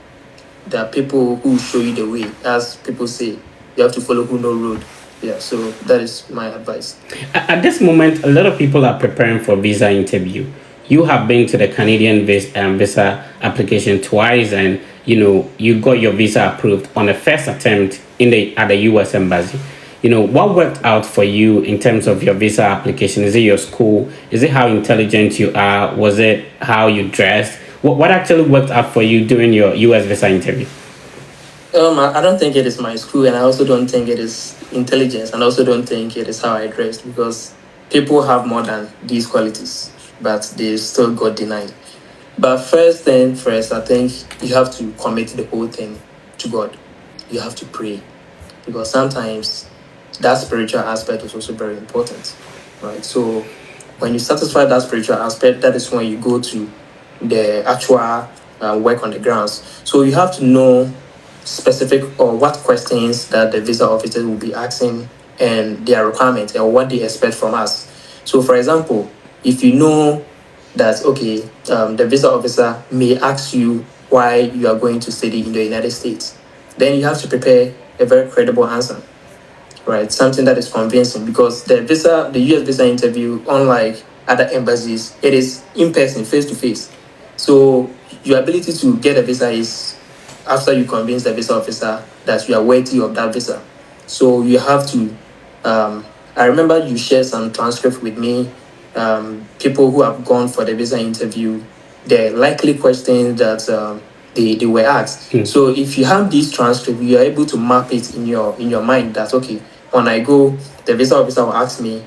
there are people who show you the way. As people say, you have to follow who know road. Yeah, so that is my advice. At this moment, a lot of people are preparing for visa interview. You have been to the Canadian visa application twice, and you got your visa approved on the first attempt at the U.S. embassy. What worked out for you in terms of your visa application? Is it your school? Is it how intelligent you are? Was it how you dressed? What actually worked out for you during your U.S. visa interview? I don't think it is my school, and I also don't think it is intelligence, and I also don't think it is how I dressed, because people have more than these qualities, but they still got denied. But first thing first, I think you have to commit the whole thing to God. You have to pray, because sometimes that spiritual aspect is also very important, right? So when you satisfy that spiritual aspect, that is when you go to the actual work on the grounds. So you have to know specific or what questions that the visa officers will be asking and their requirements and what they expect from us. So, for example, if you know that okay, the visa officer may ask you why you are going to study in the United States, then you have to prepare a very credible answer, right? Something that is convincing, because the US visa interview, unlike other embassies, it is in person, face to face. So your ability to get a visa is after you convince the visa officer that you are worthy of that visa. So you have to. I remember you shared some transcript with me. People who have gone for the visa interview, the likely questions that they were asked. So if you have this transcript, you are able to map it in your mind that okay, when I go, the visa officer will ask me,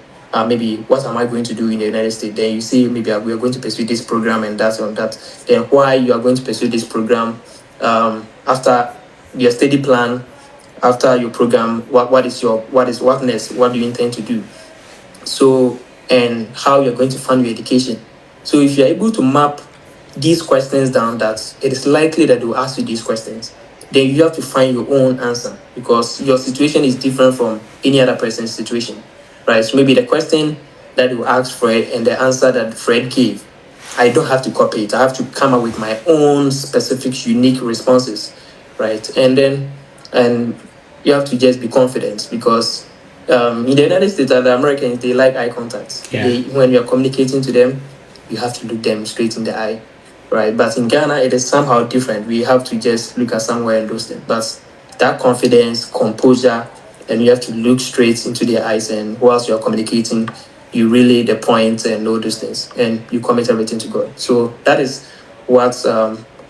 maybe what am I going to do in the United States? Then you say maybe we are going to pursue this program and that and that. Then why you are going to pursue this program? After your study plan, after your program, what next? What do you intend to do? So, and how you're going to fund your education. So if you're able to map these questions down, that it is likely that they will ask you these questions, then you have to find your own answer, because your situation is different from any other person's situation, right? So maybe the question that you ask Fred and the answer that Fred gave, I don't have to copy it. I have to come up with my own specific, unique responses, right? And you have to just be confident, because in the United States, the Americans, they like eye contact. Yeah. When you're communicating to them, you have to look them straight in the eye, right? But in Ghana, it is somehow different. We have to just look at somewhere and those things. But that confidence, composure, and you have to look straight into their eyes, and whilst you're communicating, you relay the points and all those things, and you commit everything to God. So that is what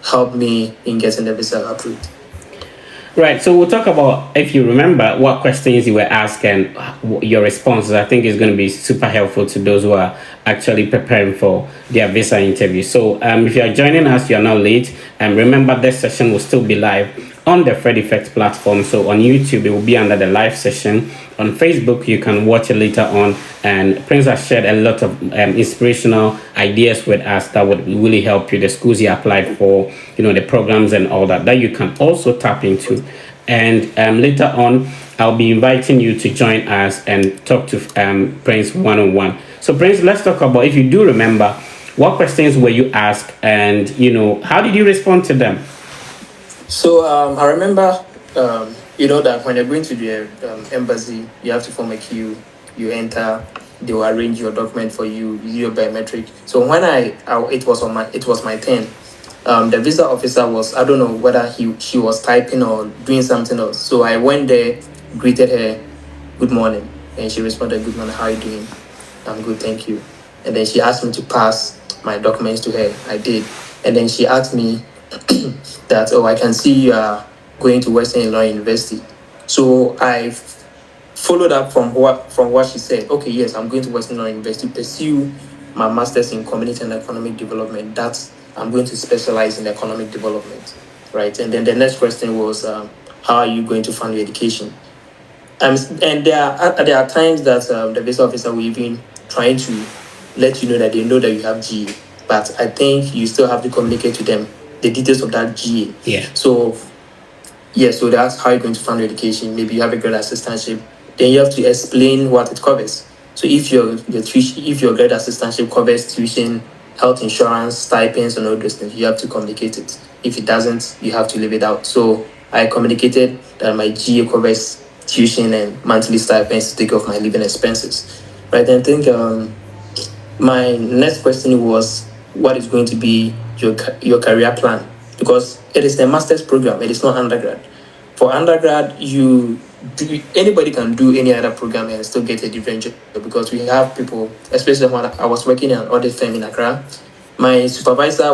helped me in getting the visa approved. Right. So we'll talk about, if you remember, what questions you were asked and your responses. I think is going to be super helpful to those who are actually preparing for their visa interview. So if you are joining us, you are now late. And remember, this session will still be live on the Fred Effect platform. So on YouTube, it will be under the live session. On Facebook, you can watch it later on. And Prince has shared a lot of inspirational ideas with us that would really help you. The schools he applied for, the programs and all that you can also tap into. And later on, I'll be inviting you to join us and talk to Prince one-on-one. So Prince, let's talk about, if you do remember, what questions were you asked, and how did you respond to them? So I remember, that when you're going to the embassy, you have to form a queue. You enter, they will arrange your document for you, your biometric. So when it was my turn. The visa officer was, I don't know whether she was typing or doing something else. So I went there, greeted her, good morning, and she responded, good morning, how are you doing? I'm good, thank you. And then she asked me to pass my documents to her. I did. And then she asked me that, oh, I can see you are going to Western Illinois University. So I followed up from what she said. Okay, yes, I'm going to Western Illinois University to pursue my master's in community and economic development. That's I'm going to specialize in economic development, right? And then the next question was, how are you going to fund your education? And there are times that the visa officer will even trying to let you know that they know that you have GA, but I think you still have to communicate to them the details of that GA. Yeah. So yeah, so that's how you're going to fund your education. Maybe you have a grad assistantship, then you have to explain what it covers. So if your grad assistantship covers tuition, health insurance, stipends, and all those things, you have to communicate it. If it doesn't, you have to leave it out. So I communicated that my GA covers tuition and monthly stipends to take off my living expenses. Right, and I think my next question was, what is going to be your career plan? Because it is a master's program, it is not undergrad. For undergrad, anybody can do any other program and still get a different job, because we have people, especially when I was working in an audit firm in Accra. My supervisor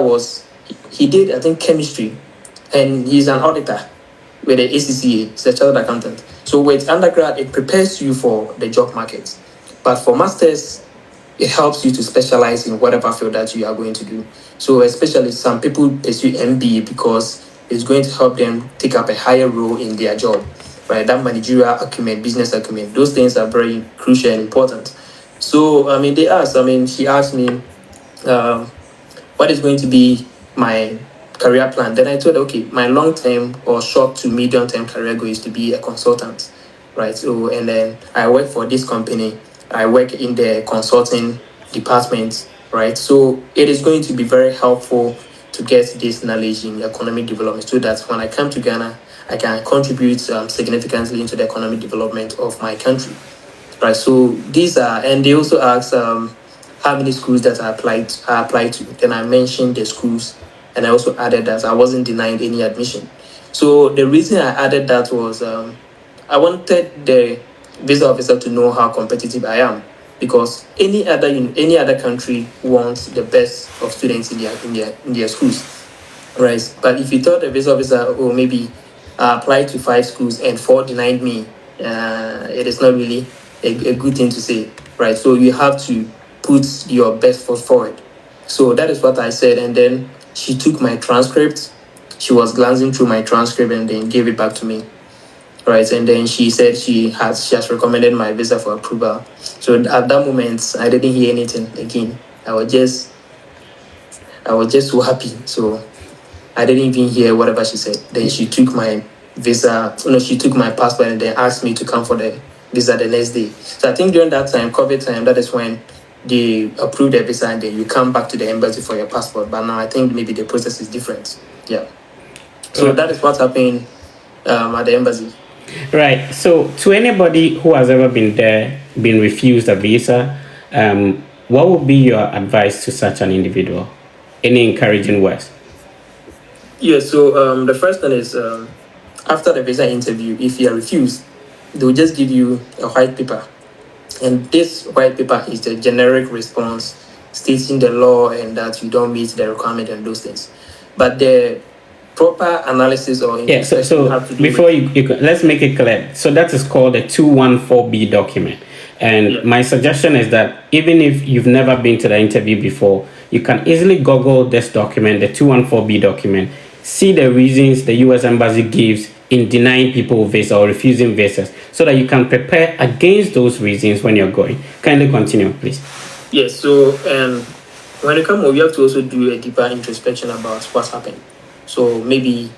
he did, I think, chemistry, and he's an auditor with the ACCA, he's a chartered accountant. So with undergrad, it prepares you for the job market. But for masters, it helps you to specialize in whatever field that you are going to do. So especially some people pursue MBA because it's going to help them take up a higher role in their job, right? That managerial acumen, business acumen, those things are very crucial and important. So she asked me, what is going to be my career plan? Then I told her, okay, my long term or short to medium term career goal is to be a consultant, right? So, and then I work for this company. I work in the consulting department, right? So it is going to be very helpful to get this knowledge in economic development, so that when I come to Ghana, I can contribute significantly into the economic development of my country, right? So these are, and they also asked how many schools that I applied to. Then I mentioned the schools, and I also added that I wasn't denied any admission. So the reason I added that was, I wanted the visa officer to know how competitive I am, because any other country wants the best of students in their schools, right? But if you thought the visa officer, oh, maybe I applied to 5 schools and 4 denied me, it is not really a good thing to say, right? So you have to put your best foot forward. So that is what I said. And then she took my transcript. She was glancing through my transcript and then gave it back to me, right? And then she said she has recommended my visa for approval. So at that moment, I didn't hear anything again. I was just so happy. So I didn't even hear whatever she said. Then she took my visa, no, she took my passport and then asked me to come for the visa the next day. So I think during that time, COVID time, that is when they approved the visa and then you come back to the embassy for your passport. But now I think maybe the process is different. Yeah. So that is what's happening at the embassy. Right. So, to anybody who has ever been there, been refused a visa, what would be your advice to such an individual? Any encouraging words? Yeah, so the first one is, after the visa interview, if you are refused, they'll just give you a white paper, And this white paper is the generic response stating the law and that you don't meet the requirement and those things. But the proper analysis or Yeah, so, introspection so have to do before with, let's make it clear. So that is called a 214B document. And yeah. my suggestion is that even if you've never been to the interview before, you can easily Google this document, the 214B document, see the reasons the US Embassy gives in denying people visa or refusing visas so that you can prepare against those reasons when you're going. Kindly continue, please. Yes, so when you come home, you have to also do a deeper introspection about what's happened. So maybe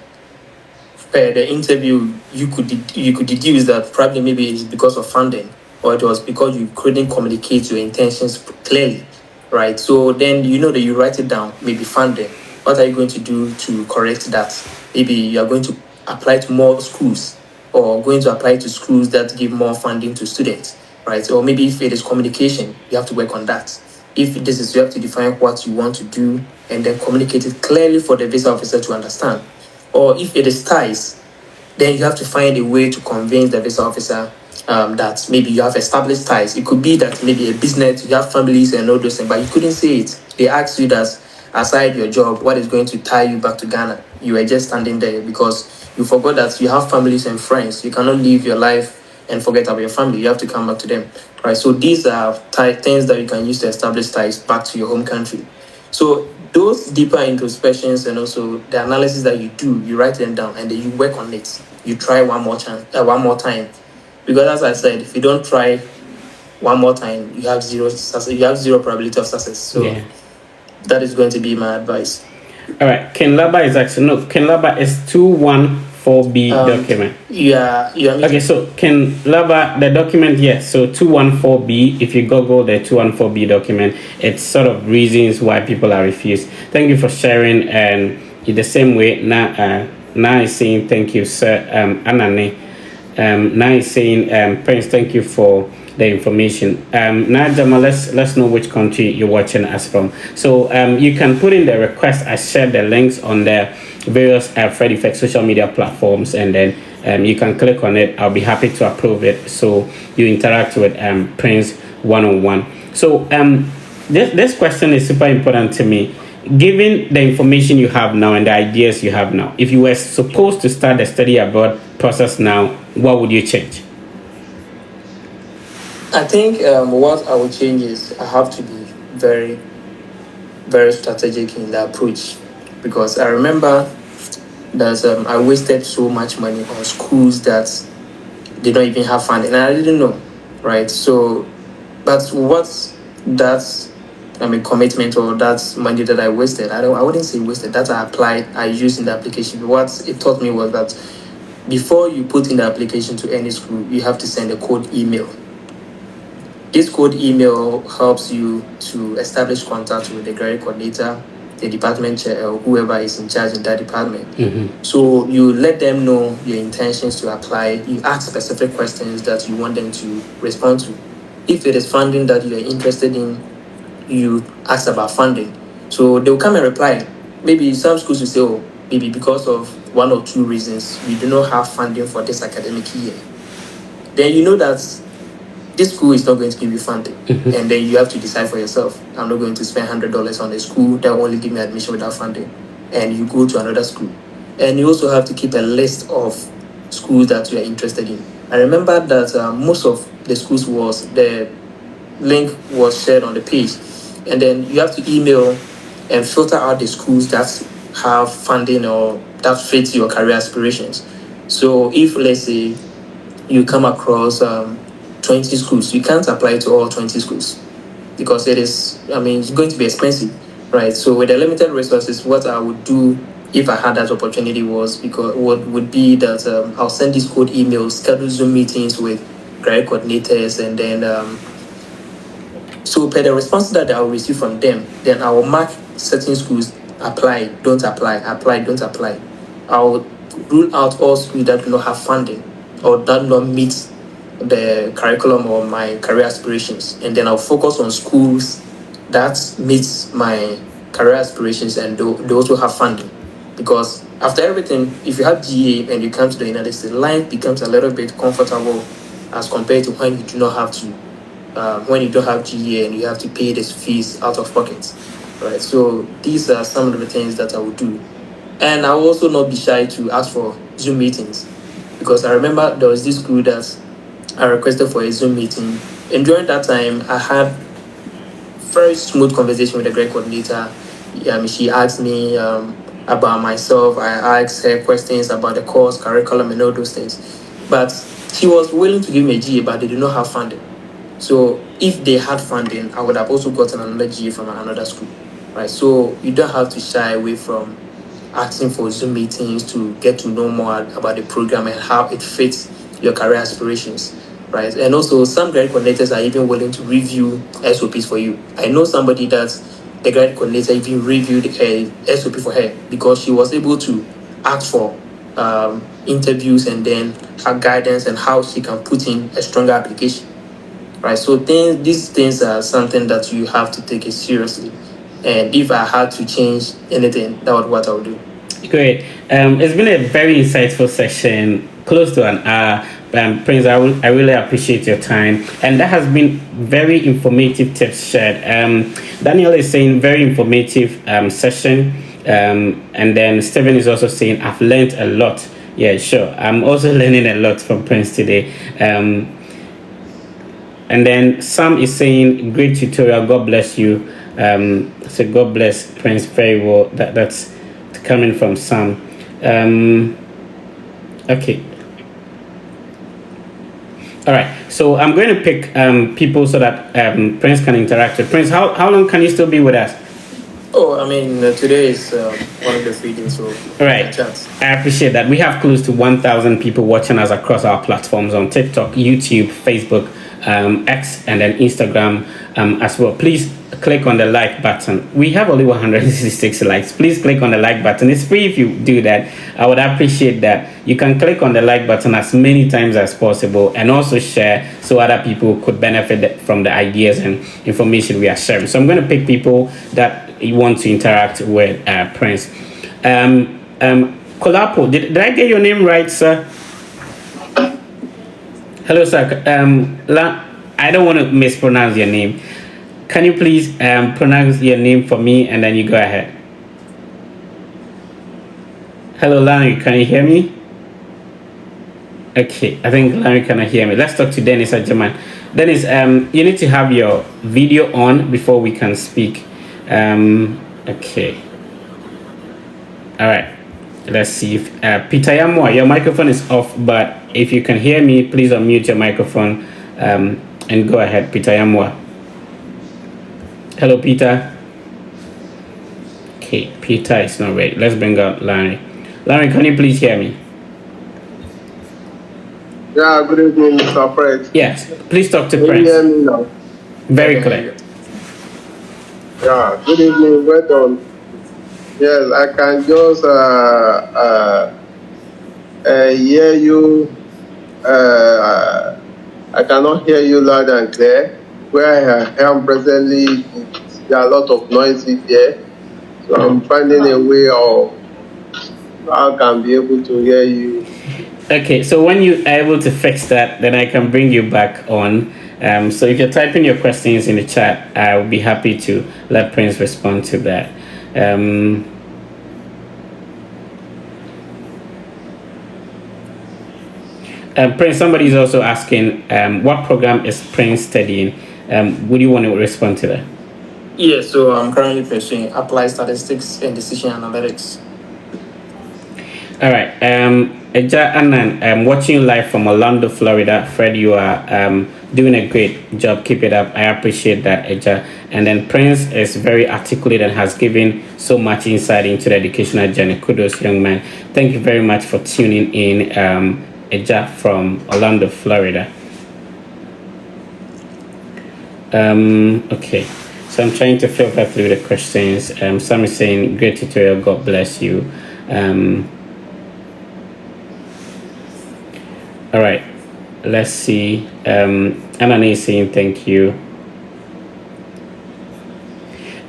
the interview, you could deduce that probably maybe it's because of funding, or it was because you couldn't communicate your intentions clearly, right? So then you know that you write it down, maybe funding. What are you going to do to correct that? Maybe you are going to apply to more schools, or going to apply to schools that give more funding to students, right? Or maybe if it is communication, you have to work on that. If this is, you have to define what you want to do and then communicate it clearly for the visa officer to understand. Or if it is ties, then you have to find a way to convince the visa officer that maybe you have established ties. It could be that maybe a business, you have families and all those things, but you couldn't say it. They asked you that aside your job, what is going to tie you back to Ghana? You were just standing there because you forgot that you have families and friends. You cannot live your life and forget about your family. You have to come back to them, right? So these are things that you can use to establish ties back to your home country. So those deeper introspections and also the analysis that you do, you write them down and then you work on it. You try one more time, because as I said, if you don't try one more time, you have zero success. You have zero probability of success. So Yeah. that is going to be my advice. All right. Ken Laba is actually, no, Ken Laba is 214B document. You are Okay, so Ken Laba, the document, yes. So 214B, if you Google the 214B document, it's sort of reasons why people are refused. Thank you for sharing. And in the same way, now is saying thank you, sir. Anane. Now is saying, Prince, thank you for the information. Now, Jama, let's know which country you're watching us from. So you can put in the request. I shared the links on the various Fred Effect social media platforms, and then you can click on it. I'll be happy to approve it. So you interact with Prince one-on-one. So this question is super important to me. Given the information you have now and the ideas you have now, if you were supposed to start the study abroad process now, what would you change? I think what I would change is I have to be very, very strategic in the approach, because I remember that I wasted so much money on schools that they don't even have funding, and I didn't know, right? So, but what that commitment or that money that I wasted, I wouldn't say wasted. That I applied, I used in the application. What it taught me was that before you put in the application to any school, you have to send a code email. This code email helps you to establish contact with the graduate coordinator, the department chair, or whoever is in charge in that department. So you let them know your intentions to apply. You ask specific questions that you want them to respond to. If it is funding that you are interested in, you ask about funding. So they'll come and reply. Maybe some schools will say, oh, maybe because of one or two reasons, we do not have funding for this academic year. Then you know that this school is not going to give you funding. And then you have to decide for yourself. I'm not going to spend $100 on a school that will only give me admission without funding. And you go to another school. And you also have to keep a list of schools that you are interested in. I remember that most of the schools the link was shared on the page. And then you have to email and filter out the schools that have funding or that fit your career aspirations. So if, let's say, you come across 20 schools, you can't apply to all 20 schools because it's going to be expensive, right? So with the limited resources, what I would do if I had that opportunity would be that I'll send these code emails, schedule Zoom meetings with grad coordinators, and then so per the response that I will receive from them, then I will mark certain schools: apply, don't apply, apply, don't apply. I'll rule out all schools that do not have funding or that do not meet the curriculum or my career aspirations, and then I'll focus on schools that meets my career aspirations and they also have funding. Because after everything, if you have GA and you come to the United States, life becomes a little bit comfortable as compared to when you do not have to when you don't have GA and you have to pay this fees out of pocket, right? So these are some of the things that I would do. And I will also not be shy to ask for Zoom meetings, because I remember there was this school that I requested for a Zoom meeting. And during that time, I had very smooth conversation with the grade coordinator. She asked me about myself. I asked her questions about the course, curriculum, and all those things. But she was willing to give me a GA, but they did not have funding. So if they had funding, I would have also gotten another GA from another school, right? So you don't have to shy away from asking for Zoom meetings to get to know more about the program and how it fits your career aspirations, right? And also, some grad coordinators are even willing to review SOPs for you. I know somebody that the grad coordinator even reviewed a SOP for her because she was able to ask for interviews and then her guidance and how she can put in a stronger application, right? So these things are something that you have to take it seriously. And if I had to change anything, that would what I would do. Great. It's been a very insightful session, close to an hour. Prince, I really appreciate your time. And that has been very informative tips shared. Daniel is saying very informative session. And then Stephen is also saying, I've learned a lot. Yeah, sure. I'm also learning a lot from Prince today. And then Sam is saying, great tutorial. God bless you. So God bless Prince very well. That's coming from Sam. Okay. All right. So I'm going to pick people so that Prince can interact with Prince. How long can you still be with us? Oh, I mean, today is one of the free days, so all right. I appreciate that. We have close to 1,000 people watching us across our platforms on TikTok, YouTube, Facebook, X, and then Instagram as well. Please click on the like button. We have only 166 likes. Please click on the like button. It's free if you do that. I would appreciate that. You can click on the like button as many times as possible and also share so other people could benefit from the ideas and information we are sharing. So I'm going to pick people that you want to interact with Prince. Kolapo, did I get your name right, sir? Hello, sir. I don't want to mispronounce your name. Can you please pronounce your name for me and then you go ahead? Hello, Larry. Can you hear me? Okay, I think Larry cannot hear me. Let's talk to Dennis Ajaman. Dennis, you need to have your video on before we can speak. Okay. All right. Let's see if Peter Yamwa, your microphone is off, but if you can hear me, please unmute your microphone and go ahead, Peter Yamwa. Hello, Peter. Okay, Peter is not ready. Let's bring out Larry. Larry, can you please hear me? Yeah, good evening, Mr. Fred. Yes, please talk to Can Prince. you hear me now? Very clear. Yeah, good evening, well done. Yes, I can just hear you. I cannot hear you loud and clear. Where I am presently, there are a lot of noise there. So I'm finding a way of how I can be able to hear you. Okay, so when you are able to fix that, then I can bring you back on. So if you're typing your questions in the chat, I will be happy to let Prince respond to that. Prince, somebody is also asking, what program is Prince studying? Would you want to respond to that? Yeah, so I'm currently pursuing applied statistics and decision analytics. All right. Eja Annan, I'm watching you live from Orlando, Florida. Fred, you are doing a great job. Keep it up. I appreciate that, Eja. And then Prince is very articulate and has given so much insight into the educational journey. Kudos, young man. Thank you very much for tuning in, Eja from Orlando, Florida. Okay. So I'm trying to filter through the questions. Some is saying, great tutorial, God bless you. All right, let's see. Anna is saying thank you.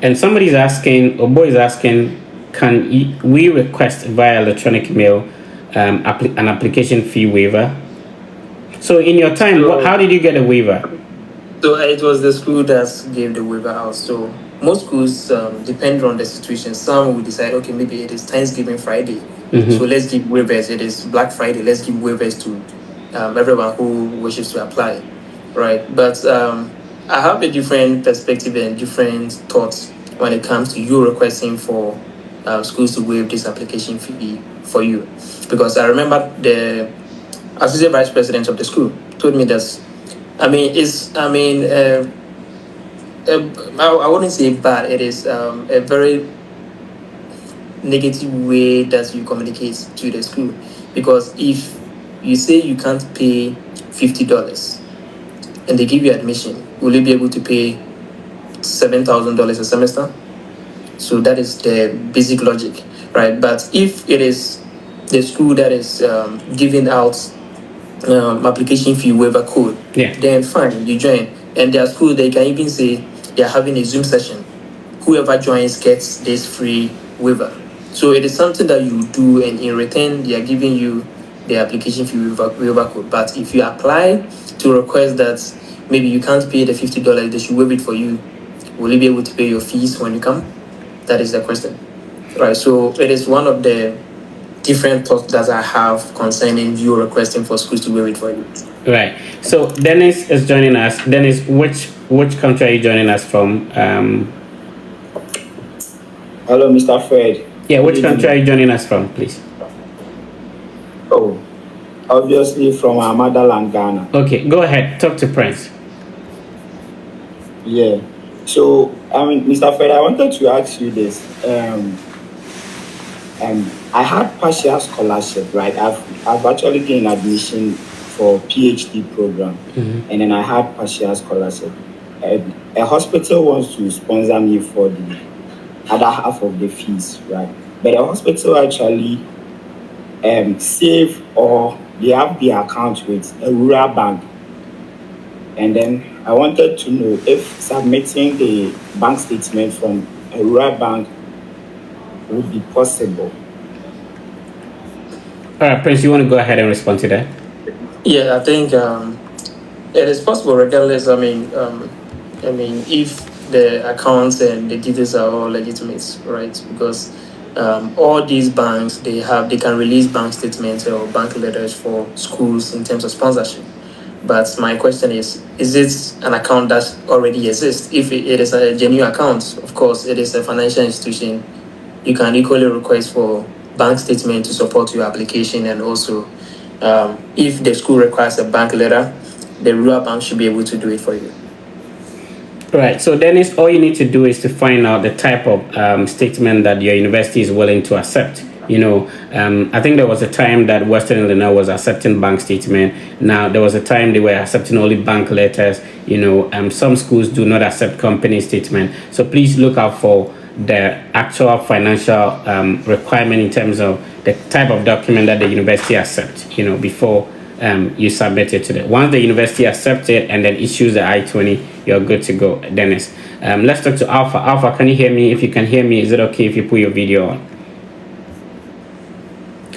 And somebody's asking, or boy is asking, can we request via electronic mail an application fee waiver? So in your time, how did you get a waiver? So it was the school that gave the waiver out. So most schools depend on the situation. Some will decide, okay, maybe it is Thanksgiving Friday, so let's give waivers. It is Black Friday, let's give waivers to everyone who wishes to apply, right? But I have a different perspective and different thoughts when it comes to you requesting for schools to waive this application fee for you, because I remember the assistant vice president of the school told me that I wouldn't say bad. It is a very negative way that you communicate to the school, because if you say you can't pay $50 and they give you admission, will you be able to pay $7,000 a semester? So that is the basic logic, right? But if it is the school that is giving out application fee waiver code, then fine, you join. And there are schools they can even say they are having a Zoom session. Whoever joins gets this free waiver. So it is something that you do, and in return, they are giving you the application fee waiver code. But if you apply to request that maybe you can't pay the $50, they should waive it for you, will you be able to pay your fees when you come? That is the question, right? So it is one of the different thoughts that I have concerning you requesting for schools to waive it for you. Right. So Dennis is joining us. Dennis, which country are you joining us from? Hello, Mr. Fred. Yeah, which country are you joining us from, please? Oh, obviously from our motherland, Ghana. Okay, go ahead. Talk to Prince. Yeah. So, Mr. Fred, I wanted to ask you this. I had partial scholarship, right? I've actually gained admission for PhD program, and then I had partial scholarship. A hospital wants to sponsor me for the other half of the fees, right? But the hospital actually save, or they have the account with a rural bank. And then I wanted to know if submitting the bank statement from a rural bank would be possible. All right, Prince, you want to go ahead and respond to that? Yeah, I think it is possible, regardless. If the accounts and the details are all legitimate, right? Because all these banks, they can release bank statements or bank letters for schools in terms of sponsorship. But my question is it an account that already exists? If it is a genuine account, of course, it is a financial institution. You can equally request for bank statement to support your application, and also if the school requires a bank letter, the rural bank should be able to do it for you. Right. So Dennis, all you need to do is to find out the type of statement that your university is willing to accept. I think there was a time that Western Illinois was accepting bank statement. Now there was a time they were accepting only bank letters. Some schools do not accept company statement. So please look out for the actual financial requirement in terms of the type of document that the university accepts. Before you submit it to them. Once the university accepts it and then issues the I-20, you're good to go, Dennis. Let's talk to Alpha. Alpha, can you hear me? If you can hear me, is it okay if you put your video on?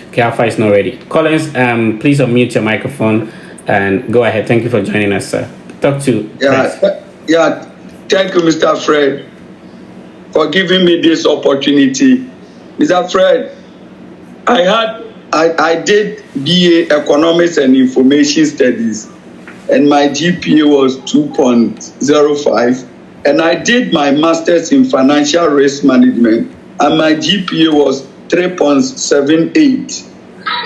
Okay, Alpha is not ready. Collins, please unmute your microphone and go ahead. Thank you for joining us, sir. Talk to Yeah. Thank you, Mr. Fred, for giving me this opportunity. Mr. Fred, I did BA Economics and Information Studies, and my GPA was 2.05, and I did my Master's in Financial Risk Management, and my GPA was 3.78.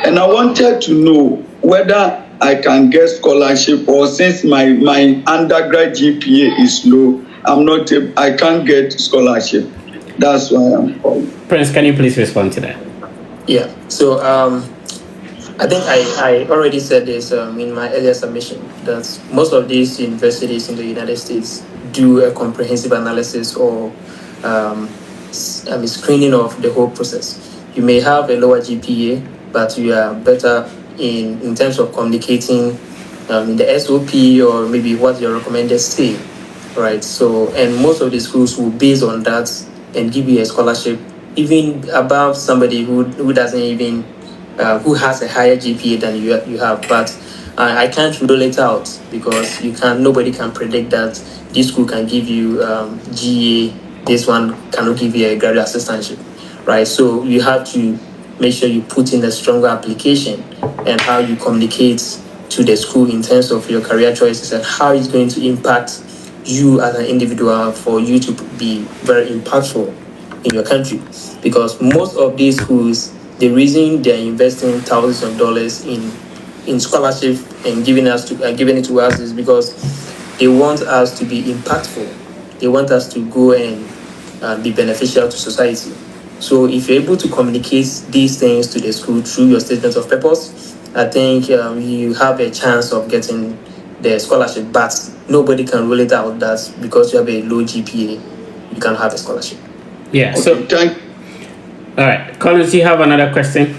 And I wanted to know whether I can get scholarship, or since my undergrad GPA is low, I can't get scholarship. That's why I'm calling. Prince, can you please respond to that? Yeah. So I think I already said this in my earlier submission, that most of these universities in the United States do a comprehensive analysis or screening of the whole process. You may have a lower GPA, but you are better in terms of communicating in the SOP, or maybe what your recommended say, right? So, and most of the schools will base on that and give you a scholarship even above somebody who doesn't even who has a higher GPA than you have. But I can't rule it out because nobody can predict that this school can give you GA, this one cannot give you a graduate assistantship, right? So you have to make sure you put in a stronger application and how you communicate to the school in terms of your career choices and how it's going to impact you as an individual for you to be very impactful in your country. Because most of these schools, the reason they're investing thousands of dollars in scholarship and giving it to us is because they want us to be impactful. They want us to go and be beneficial to society. So if you're able to communicate these things to the school through your statement of purpose, I think you have a chance of getting the scholarship. But nobody can rule it out that because you have a low GPA, you can have a scholarship. Yeah. Okay, So, all right, Collins, you have another question?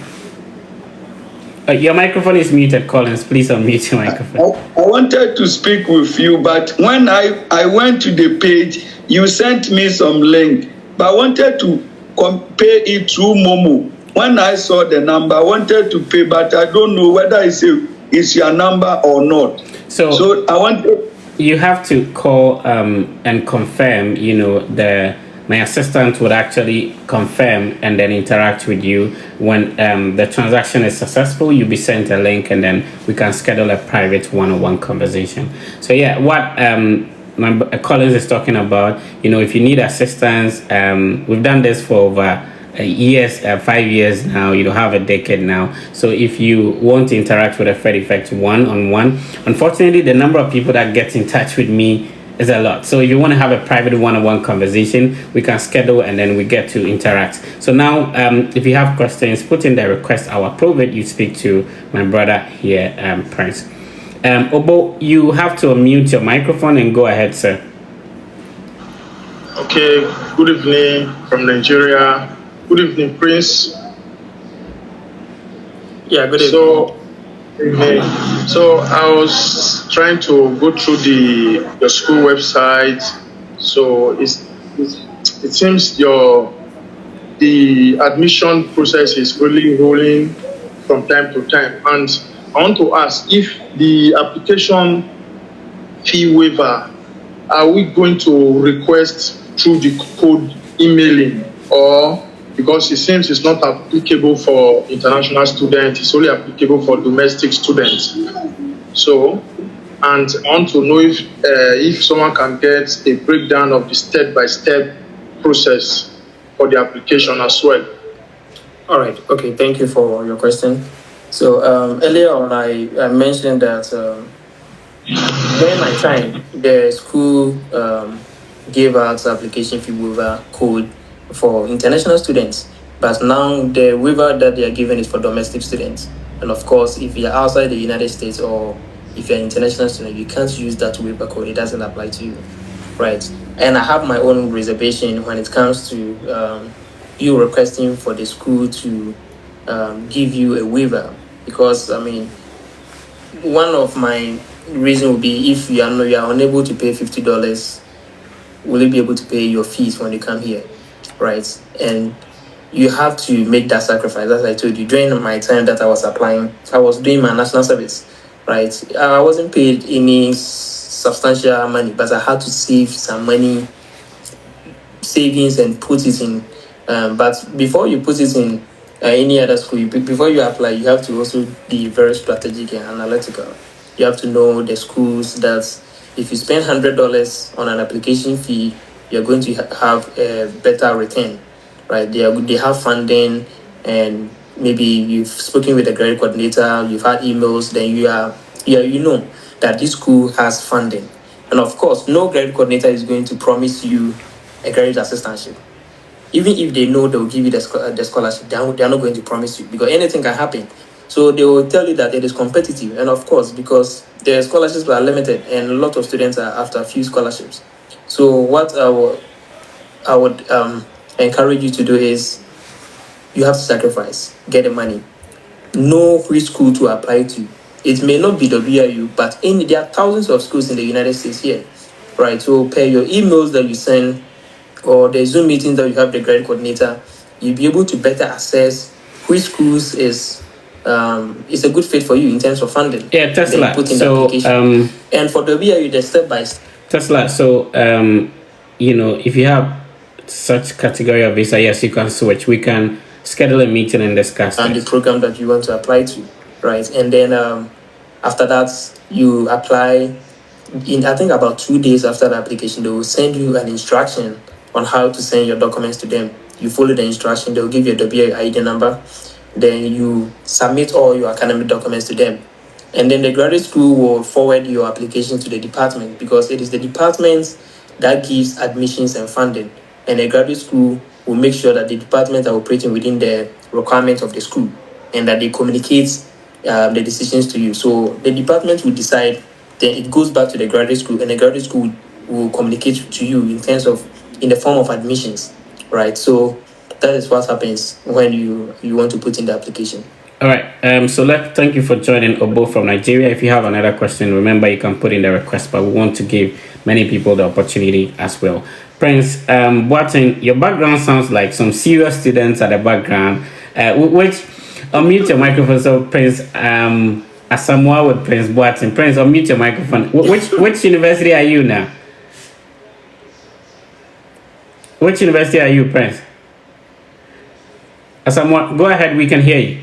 Your microphone is muted, Collins. Please unmute your microphone. I wanted to speak with you, but when I went to the page, you sent me some link, but I wanted to compare it through Momo. When I saw the number, I wanted to pay, but I don't know whether it's your number or not. So I wanted. You have to call and confirm. My assistant would actually confirm and then interact with you when the transaction is successful. You'll be sent a link and then we can schedule a private one-on-one conversation. So yeah, what Collins is talking about, if you need assistance, we've done this for over years, 5 years now, have a decade now. So if you want to interact with a Fred Effect one-on-one, unfortunately, the number of people that get in touch with me is a lot. So if you want to have a private one-on-one conversation, we can schedule and then we get to interact. So now, if you have questions, put in the request. I'll approve it. You speak to my brother here, Prince. Obo, you have to unmute your microphone and go ahead, sir. Okay, good evening from Nigeria. Good evening, Prince. Yeah, good evening. So I was trying to go through your school website. So it seems the admission process is really rolling from time to time. And I want to ask if the application fee waiver, are we going to request through the code emailing, or because it seems it's not applicable for international students, it's only applicable for domestic students. So, and I want to know if someone can get a breakdown of the step-by-step process for the application as well. All right. Okay. Thank you for your question. So earlier on, I mentioned that during my time, the school gave out application fee waiver code for international students, but now the waiver that they are giving is for domestic students. And of course, if you're outside the United States or if you're an international student, you can't use that waiver code. It doesn't apply to you, right? And I have my own reservation when it comes to you requesting for the school to give you a waiver, because one of my reason would be if you are unable to pay $50, will you be able to pay your fees when you come here, right? And you have to make that sacrifice. As I told you, during my time that I was applying, I was doing my national service, right? I wasn't paid any substantial money, but I had to save some money, savings, and put it in. But before you put it in any other school, before you apply, you have to also be very strategic and analytical. You have to know the schools that if you spend $100 on an application fee, you're going to have a better return, right? They have funding, and maybe you've spoken with the graduate coordinator, you've had emails, then you know that this school has funding. And of course, no graduate coordinator is going to promise you a graduate assistantship. Even if they know they'll give you the scholarship, they are not going to promise you, because anything can happen. So they will tell you that it is competitive. And of course, because the scholarships are limited and a lot of students are after a few scholarships. So what I would encourage you to do is you have to sacrifice, get the money, know which school to apply to. It may not be WIU, but there are thousands of schools in the United States here, right? So per your emails that you send or the Zoom meetings that you have the graduate coordinator, you'll be able to better assess which schools is it's a good fit for you in terms of funding. Yeah, Then you Tesla. put in the So application. And for the WIU, the step by step. Tesla. So if you have such category of visa, yes, you can switch. We can schedule a meeting and discuss And the this. program that you want to apply to, right? And then after that, you apply. In I think about 2 days after the application, they will send you an instruction on how to send your documents to them. You follow the instruction, they'll give you a WID number. Then you submit all your academic documents to them. And then the graduate school will forward your application to the department, because it is the department that gives admissions and funding. And the graduate school will make sure that the department are operating within the requirements of the school, and that they communicate the decisions to you. So the department will decide, then it goes back to the graduate school, and the graduate school will communicate to you in the form of admissions, right? So that is what happens when you want to put in the application. All right. So thank you for joining Obo from Nigeria. If you have another question, remember you can put in the request, but we want to give many people the opportunity as well. Prince, Boateng, your background sounds like some serious students at the background. Which unmute your microphone, so Prince, Asamoah with Prince Boateng. Prince, unmute your microphone. Which university are you now? Which university are you, Prince? Asamoah, go ahead. We can hear you.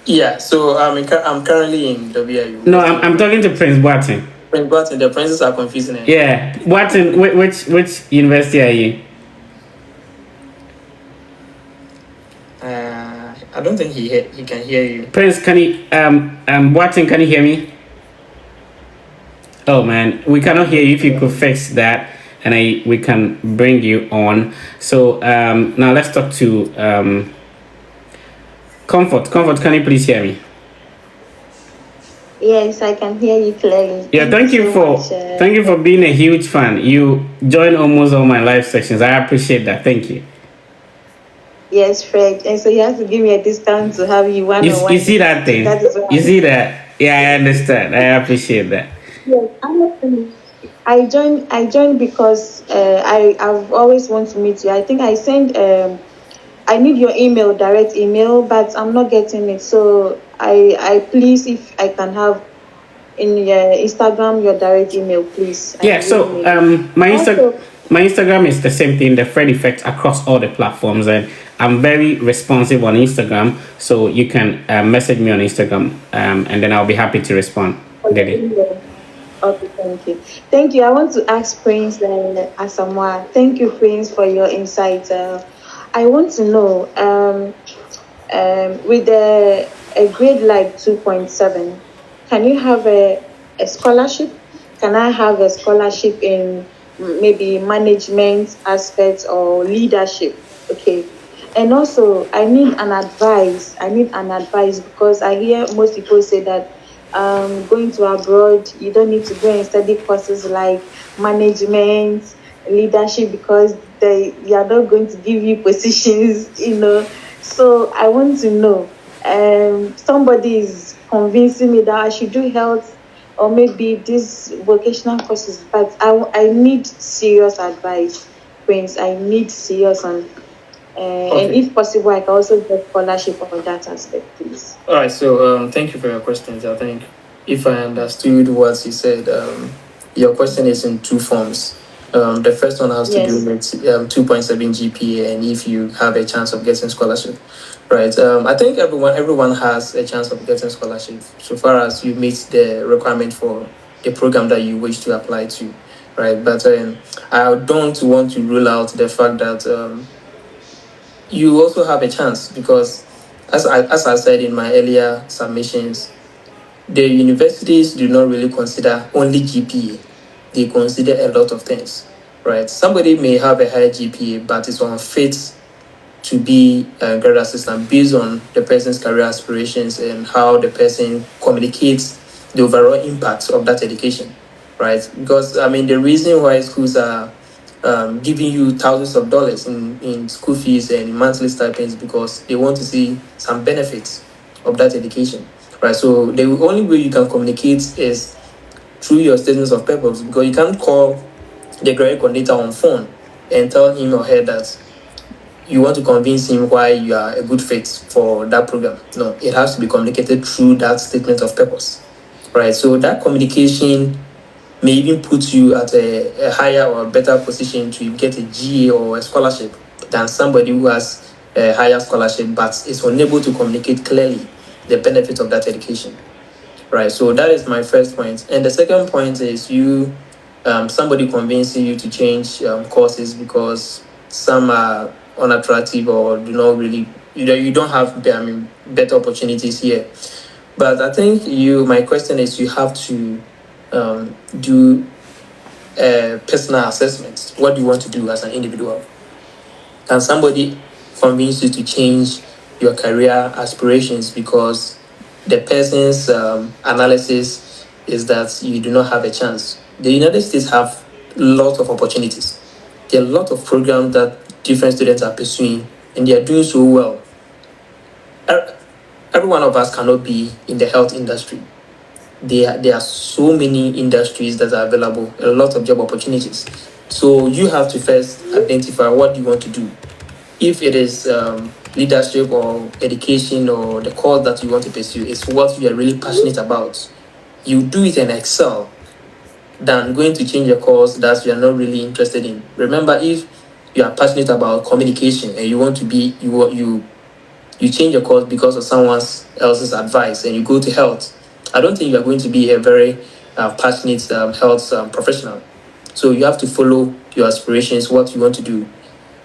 Yeah, so I'm currently in WIU. No, I'm talking to Prince Boateng. Prince Boateng, the princes are confusing it. Yeah, Boateng, which university are you? I don't think he can hear you. Prince, can you Boateng, can you hear me? Oh man, we cannot hear you. If you could fix that, and we can bring you on. So now let's talk to Comfort. Comfort, can you please hear me? Yes, I can hear you clearly. Yeah, thank you for being a huge fan. You join almost all my live sessions. I appreciate that. Thank you. Yes, Fred. And so you have to give me a discount to have you one-on-one. You see that thing? You see that? Yeah, I understand. I appreciate that. Yes, I joined because I've always wanted to meet you. I think I sent I need your email, direct email, but I'm not getting it. So I please, if I can have in your Instagram your direct email, please. Yeah. So my Instagram is the same thing, the Fred Effect, across all the platforms, and I'm very responsive on Instagram. So you can message me on Instagram, and then I'll be happy to respond. Okay, thank you. Thank you. I want to ask Prince and Asamoah. Thank you, Prince, for your insight. I want to know, with a grade like 2.7, can you have a scholarship? Can I have a scholarship in maybe management aspects or leadership? Okay. And also, I need an advice. Because I hear most people say that going to abroad, you don't need to go and study courses like management, leadership, because they are not going to give you positions, So I want to know, somebody is convincing me that I should do health or maybe these vocational courses, but I need serious advice, Prince. I need serious and if possible, I can also get scholarship on that aspect, please. All right. So thank you for your questions. I think if I understood what you said, your question is in two forms. The first one has to do with 2.7 GPA and if you have a chance of getting scholarship, right? I think everyone has a chance of getting scholarship so far as you meet the requirement for a program that you wish to apply to, right? But I don't want to rule out the fact that you also have a chance, because as I said in my earlier submissions, the universities do not really consider only GPA. They consider a lot of things, right? Somebody may have a higher GPA, but is unfit to be a graduate assistant based on the person's career aspirations and how the person communicates the overall impact of that education, right? Because, the reason why schools are giving you thousands of dollars in school fees and monthly stipends, because they want to see some benefits of that education, right? So the only way you can communicate is through your statements of purpose, because you can't call the graduate coordinator on phone and tell him or her that you want to convince him why you are a good fit for that program. No, it has to be communicated through that statement of purpose, right? So that communication may even put you at a higher or better position to get a GA or a scholarship than somebody who has a higher scholarship but is unable to communicate clearly the benefit of that education, right? So that is my first point. And the second point is somebody convincing you to change courses because some are unattractive or do not really, you don't have better opportunities here. But I think my question is, you have to do a personal assessment. What do you want to do as an individual? Can somebody convince you to change your career aspirations because the person's analysis is that you do not have a chance? The United States have lots of opportunities. There are a lot of programs that different students are pursuing, and they are doing so well. Every one of us cannot be in the health industry. There are so many industries that are available, a lot of job opportunities. So you have to first identify what you want to do. If it is leadership or education or the course that you want to pursue, is what you are really passionate about, you do it and excel than going to change a course that you are not really interested in. Remember, if you are passionate about communication and you want to be, you change your course because of someone else's advice and you go to health, I don't think you are going to be a very passionate health professional. So you have to follow your aspirations, what you want to do.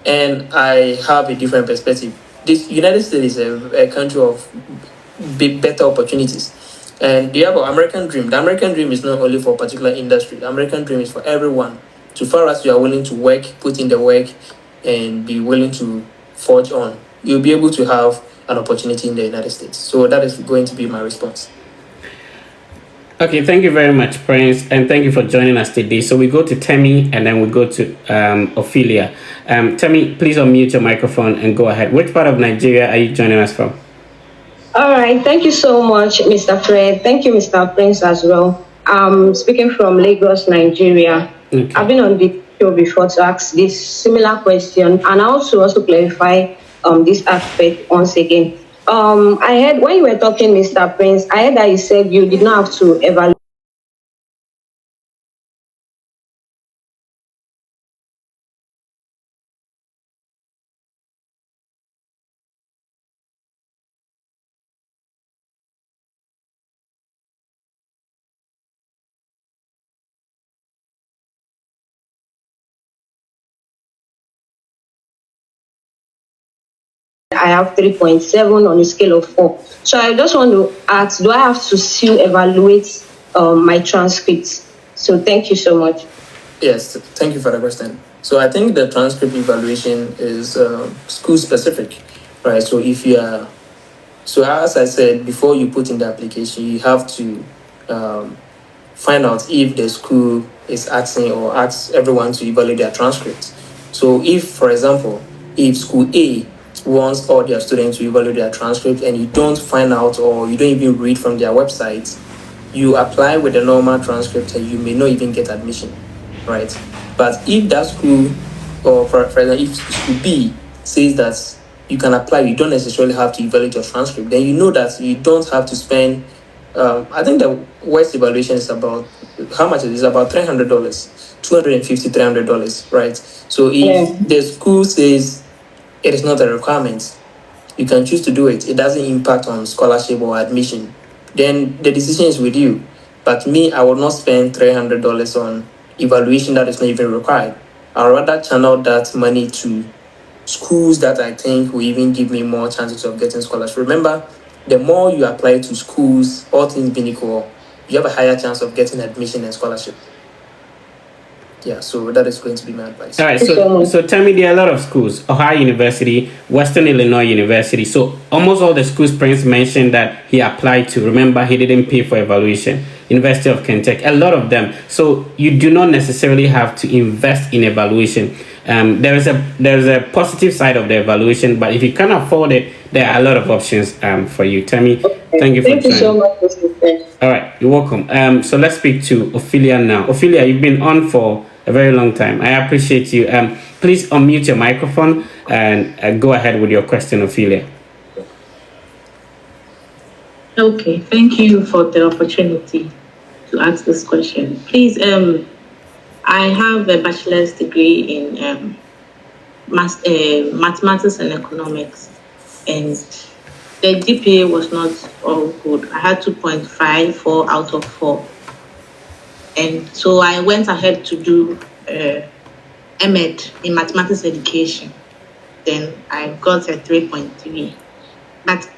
And I have a different perspective. This United States is a country of better opportunities. And the American dream. The American dream is not only for a particular industry. The American dream is for everyone. So far as you are willing to work, put in the work, and be willing to forge on, you'll be able to have an opportunity in the United States. So that is going to be my response. Okay, thank you very much, Prince, and thank you for joining us today. So we go to Temi and then we go to Ophelia. Temi, please unmute your microphone and go ahead. Which part of Nigeria are you joining us from? All right, thank you so much, Mr. Fred. Thank you, Mr. Prince, as well. I'm speaking from Lagos, Nigeria. Okay. I've been on the show before to ask this similar question, and I also clarify this aspect once again. I heard when you were talking, Mr. Prince, I heard that you said you did not have to evaluate. I have 3.7 on a scale of 4. So I just want to ask, do I have to still evaluate my transcripts? So thank you so much. Yes, thank you for the question. So I think the transcript evaluation is school specific, right? So if you are, so as I said, before you put in the application, you have to find out if the school is asking or asks everyone to evaluate their transcripts. So if, for example, if school A wants all their students to evaluate their transcript and you don't find out or you don't even read from their website, you apply with a normal transcript and you may not even get admission, right? But if that school, or for example, if school B says that you can apply, you don't necessarily have to evaluate your transcript, then you know that you don't have to spend, I think the worst evaluation is about, how much it is, about $300, $250, $300, right? So if the school says it is not a requirement, you can choose to do it. It doesn't impact on scholarship or admission. Then the decision is with you. But me, I will not spend $300 on evaluation that is not even required. I'd rather channel that money to schools that I think will even give me more chances of getting scholarship. Remember, the more you apply to schools, all things being equal, you have a higher chance of getting admission and scholarship. Yeah, so that is going to be my advice. All right, so tell me, there are a lot of schools: Ohio University, Western Illinois University. So almost all the schools Prince mentioned that he applied to. Remember, he didn't pay for evaluation. University of Kentucky, a lot of them. So you do not necessarily have to invest in evaluation. There is a positive side of the evaluation, but if you can't afford it, there are a lot of options for you. Tell me, thank you for joining. Thank you so much, Mr. Fred. All right, you're welcome. So let's speak to Ophelia now. Ophelia, you've been on for a very long time. I appreciate you. Please unmute your microphone and go ahead with your question, Ophelia. Okay, thank you for the opportunity to ask this question. Please, I have a bachelor's degree in mathematics and economics, and the GPA was not all good. I had 2.54 out of 4. And so I went ahead to do MEd in mathematics education. Then I got a 3.3. But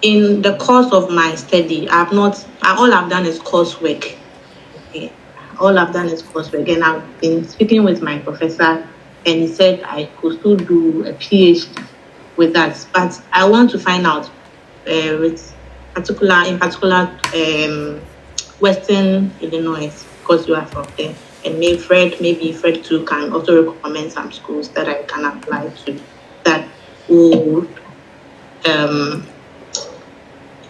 in the course of my study, all I've done is coursework. Okay. All I've done is coursework. And I've been speaking with my professor, and he said I could still do a PhD with that. But I want to find out, in particular, Western Illinois, because you are from there. And maybe Fred too can also recommend some schools that I can apply to that would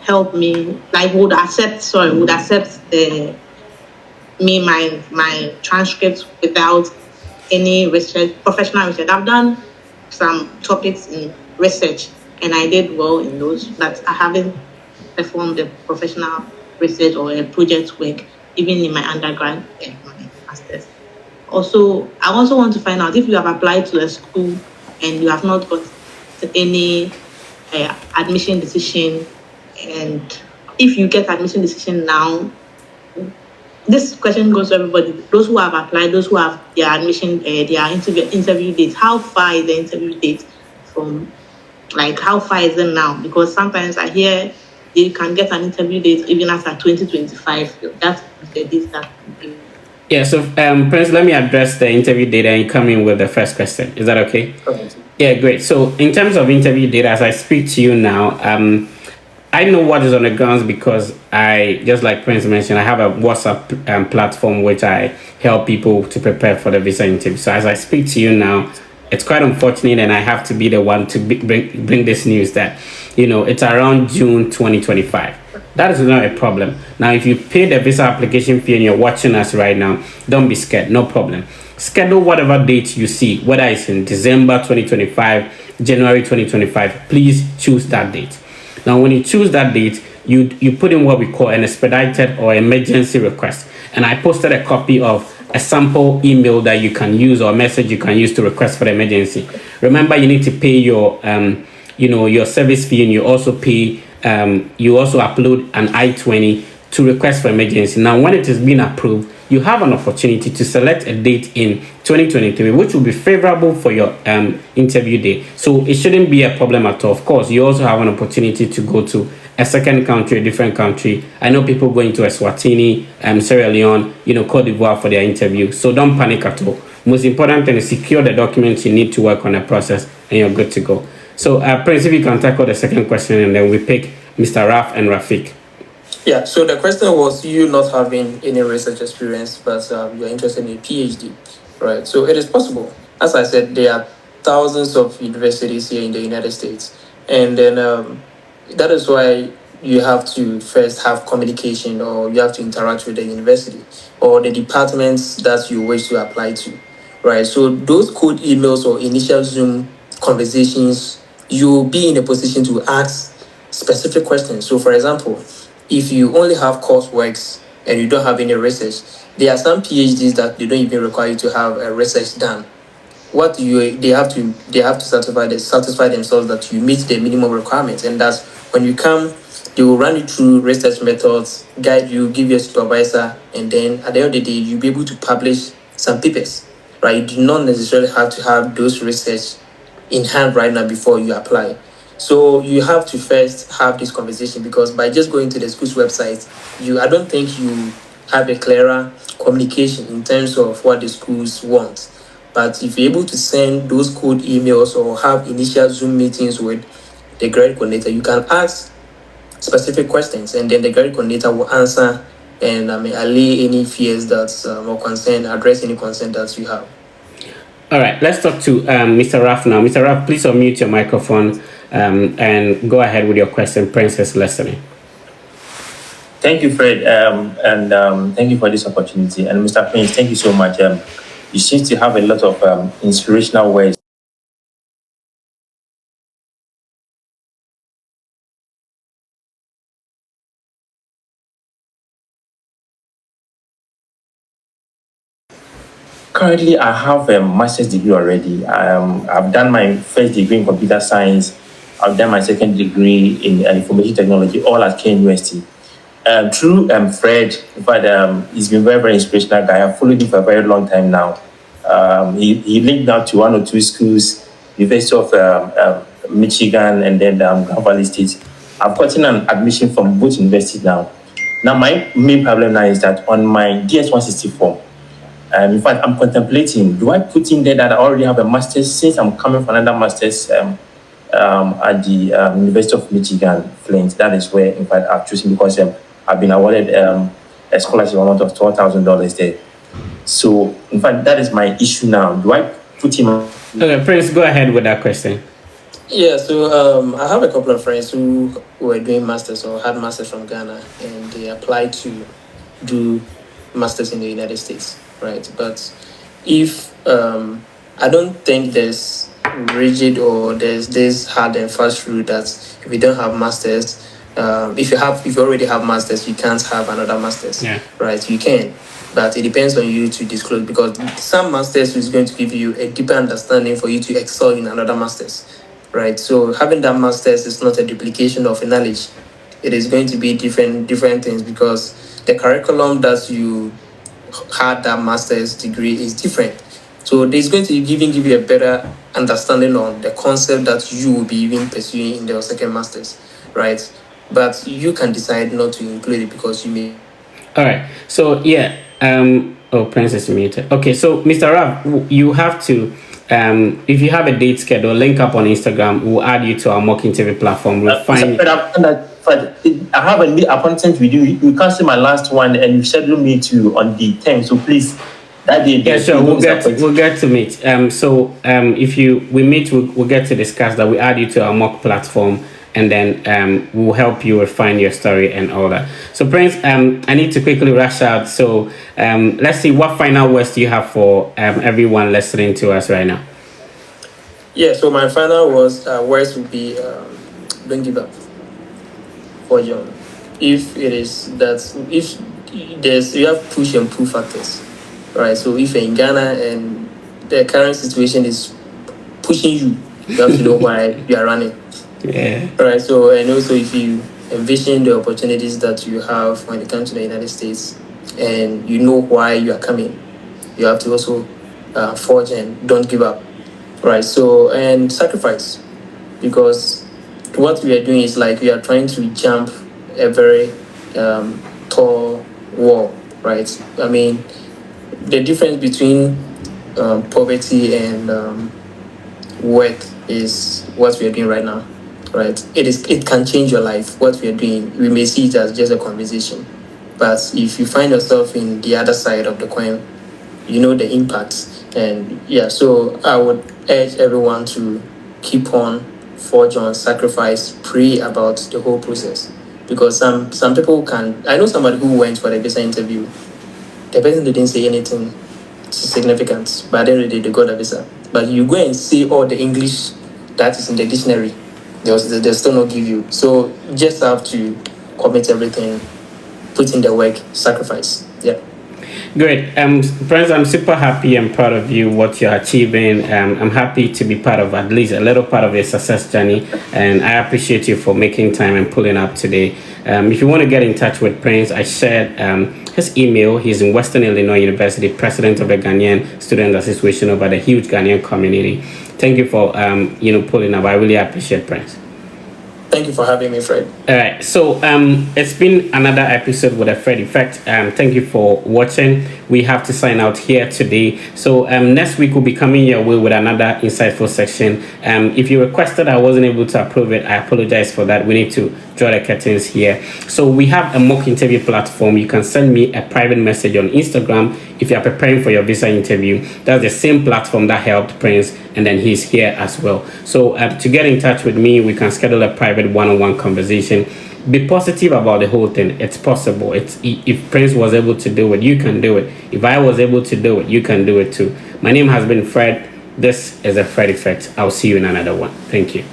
help me, like would accept my transcripts without any professional research. I've done some topics in research and I did well in those, but I haven't performed the professional research or a project work, even in my undergrad and my master's. Also, I also want to find out if you have applied to a school and you have not got any admission decision, and if you get admission decision now, this question goes to everybody. Those who have applied, those who have their admission, their interview date. How far is the interview date from? Like, how far is it now? Because sometimes I hear you can get an interview date even after 2025. That's the date that. Yeah. So, Prince, let me address the interview data and come in with the first question. Is that okay? Okay. Yeah, great. So, in terms of interview data, as I speak to you now, I know what is on the grounds because I, just like Prince mentioned, I have a WhatsApp platform which I help people to prepare for the visa interview. So as I speak to you now, it's quite unfortunate, and I have to be the one to bring this news that, it's around June 2025. That is not a problem. Now, if you pay the visa application fee and you're watching us right now, don't be scared. No problem. Schedule whatever date you see, whether it's in December 2025, January 2025. Please choose that date. Now, when you choose that date, you put in what we call an expedited or emergency request. And I posted a copy of a sample email that you can use, or a message you can use to request for the emergency. Remember, you need to pay your, your service fee, and you also pay, you also upload an I-20 to request for emergency. Now, when it is being approved, you have an opportunity to select a date in 2023, which will be favorable for your interview day. So it shouldn't be a problem at all. Of course, you also have an opportunity to go to a second country, a different country. I know people going to Eswatini, Sierra Leone, Cote d'Ivoire for their interview. So don't panic at all. Most important thing is secure the documents you need to work on the process, and you're good to go. So Prince, if you can tackle the second question, and then we pick Mr. Raf and Rafik. Yeah, so the question was you not having any research experience, but you're interested in a PhD, right? So it is possible. As I said, there are thousands of universities here in the United States. And then that is why you have to first have communication, or you have to interact with the university or the departments that you wish to apply to, right? So those code emails or initial Zoom conversations, you'll be in a position to ask specific questions. So, for example, if you only have courseworks and you don't have any research, there are some PhDs that they don't even require you to have a research done. They have to satisfy themselves that you meet the minimum requirements, and that's when you come, they will run you through research methods, guide you, give you a supervisor, and then at the end of the day, you'll be able to publish some papers, right? You do not necessarily have to have those research in hand right now before you apply. So you have to first have this conversation, because by just going to the school's website, I don't think you have a clearer communication in terms of what the schools want. But if you're able to send those code emails or have initial Zoom meetings with the graduate coordinator, you can ask specific questions, and then the graduate coordinator will answer and allay any fears that or concern, address any concern that you have. All right, let's talk to Mr. Raf now. Mr. Raf, please unmute your microphone and go ahead with your question. Prince is listening. Thank you, Fred, and thank you for this opportunity. And Mr. Prince, thank you so much. you seem to have a lot of inspirational words. Currently, I have a master's degree already. I've done my first degree in computer science. I've done my second degree in information technology, all at KNUST. Through Fred, in fact, he's been very, very inspirational guy. I've followed him for a very long time now. He linked out to one or two schools, University of Michigan and then Grand Valley State. I've gotten an admission from both universities now. Now, my main problem now is that on my DS-160 form, in fact, I'm contemplating, do I put in there that I already have a master's since I'm coming for another master's at the University of Michigan, Flint. That is where, in fact, I've chosen because I've been awarded a scholarship amount of $12,000 there. So, in fact, that is my issue now. Do I put in... Okay, Prince, go ahead with that question. Yeah, so I have a couple of friends who were doing masters or had masters from Ghana, and they applied to do masters in the United States, right? But if I don't think there's rigid or there's this hard and fast rule that if you don't have masters, if you already have masters, you can't have another masters, right? You can, but it depends on you to disclose, because some masters is going to give you a deeper understanding for you to excel in another masters. Right, so having that master's is not a duplication of a knowledge. It is going to be different things, because the curriculum that you had that master's degree is different. So it's going to give you a better understanding on the concept that you will be even pursuing in the second master's, right? But you can decide not to include it because you may. All right. So yeah. Oh, Prince is muted. Okay. So Mr. Rav, you have to. If you have a date schedule, link up on Instagram. We'll add you to our mock interview platform. We'll find. I have a new appointment with you. You cancel my last one, and you schedule me to on the 10th. So please, that day. Yeah, sure. We'll get to meet. If we meet, we'll get to discuss that. We add you to our mock platform, and then we'll help you refine your story and all that. So Prince, I need to quickly rush out. So let's see, what final words do you have for everyone listening to us right now? Yeah. So my final words would be don't give up. For John, if it is that if you have push and pull factors, right? So if you're in Ghana and the current situation is pushing you, you have to know why you are running. Yeah. Right. So, and also if you envision the opportunities that you have when you come to the United States, and you know why you are coming, you have to also forge and don't give up. Right. So, and sacrifice, because what we are doing is like we are trying to jump a very tall wall, right? I mean, the difference between poverty and work is what we are doing right now, right? It can change your life. What we are doing, we may see it as just a conversation, but if you find yourself in the other side of the coin, you know the impacts. And yeah, so I would urge everyone to keep on, forge on, sacrifice, pray about the whole process, because some people can. I know somebody who went for the visa interview. The person didn't say anything significant, but at the end of the day, they got a visa. But you go and see all the English that is in the dictionary, they'll still not give you. So you just have to commit everything, put in the work, sacrifice. Yeah. Great. Prince, I'm super happy and proud of you, what you're achieving. I'm happy to be part of at least a little part of your success journey, and I appreciate you for making time and pulling up today. If you want to get in touch with Prince, I shared his email. He's in Western Illinois University, president of the Ghanaian Student Association over the huge Ghanaian community. Thank you for pulling up. I really appreciate Prince. Thank you for having me, Fred. All right, so it's been another episode with a Fred Effect. Thank you for watching. We have to sign out here today. So next week we'll be coming your way with another insightful section. If you requested, I wasn't able to approve it. I apologize for that. We need to draw the curtains here. So we have a mock interview platform. You can send me a private message on Instagram if you are preparing for your visa interview. That's the same platform that helped Prince, and then he's here as well. So to get in touch with me, we can schedule a private one-on-one conversation. be positive about the whole thing. It's possible. If Prince was able to do it, you can do it. If I was able to do it, you can do it too. My name has been Fred. This is the Fred Effect. I'll see you in another one. Thank you.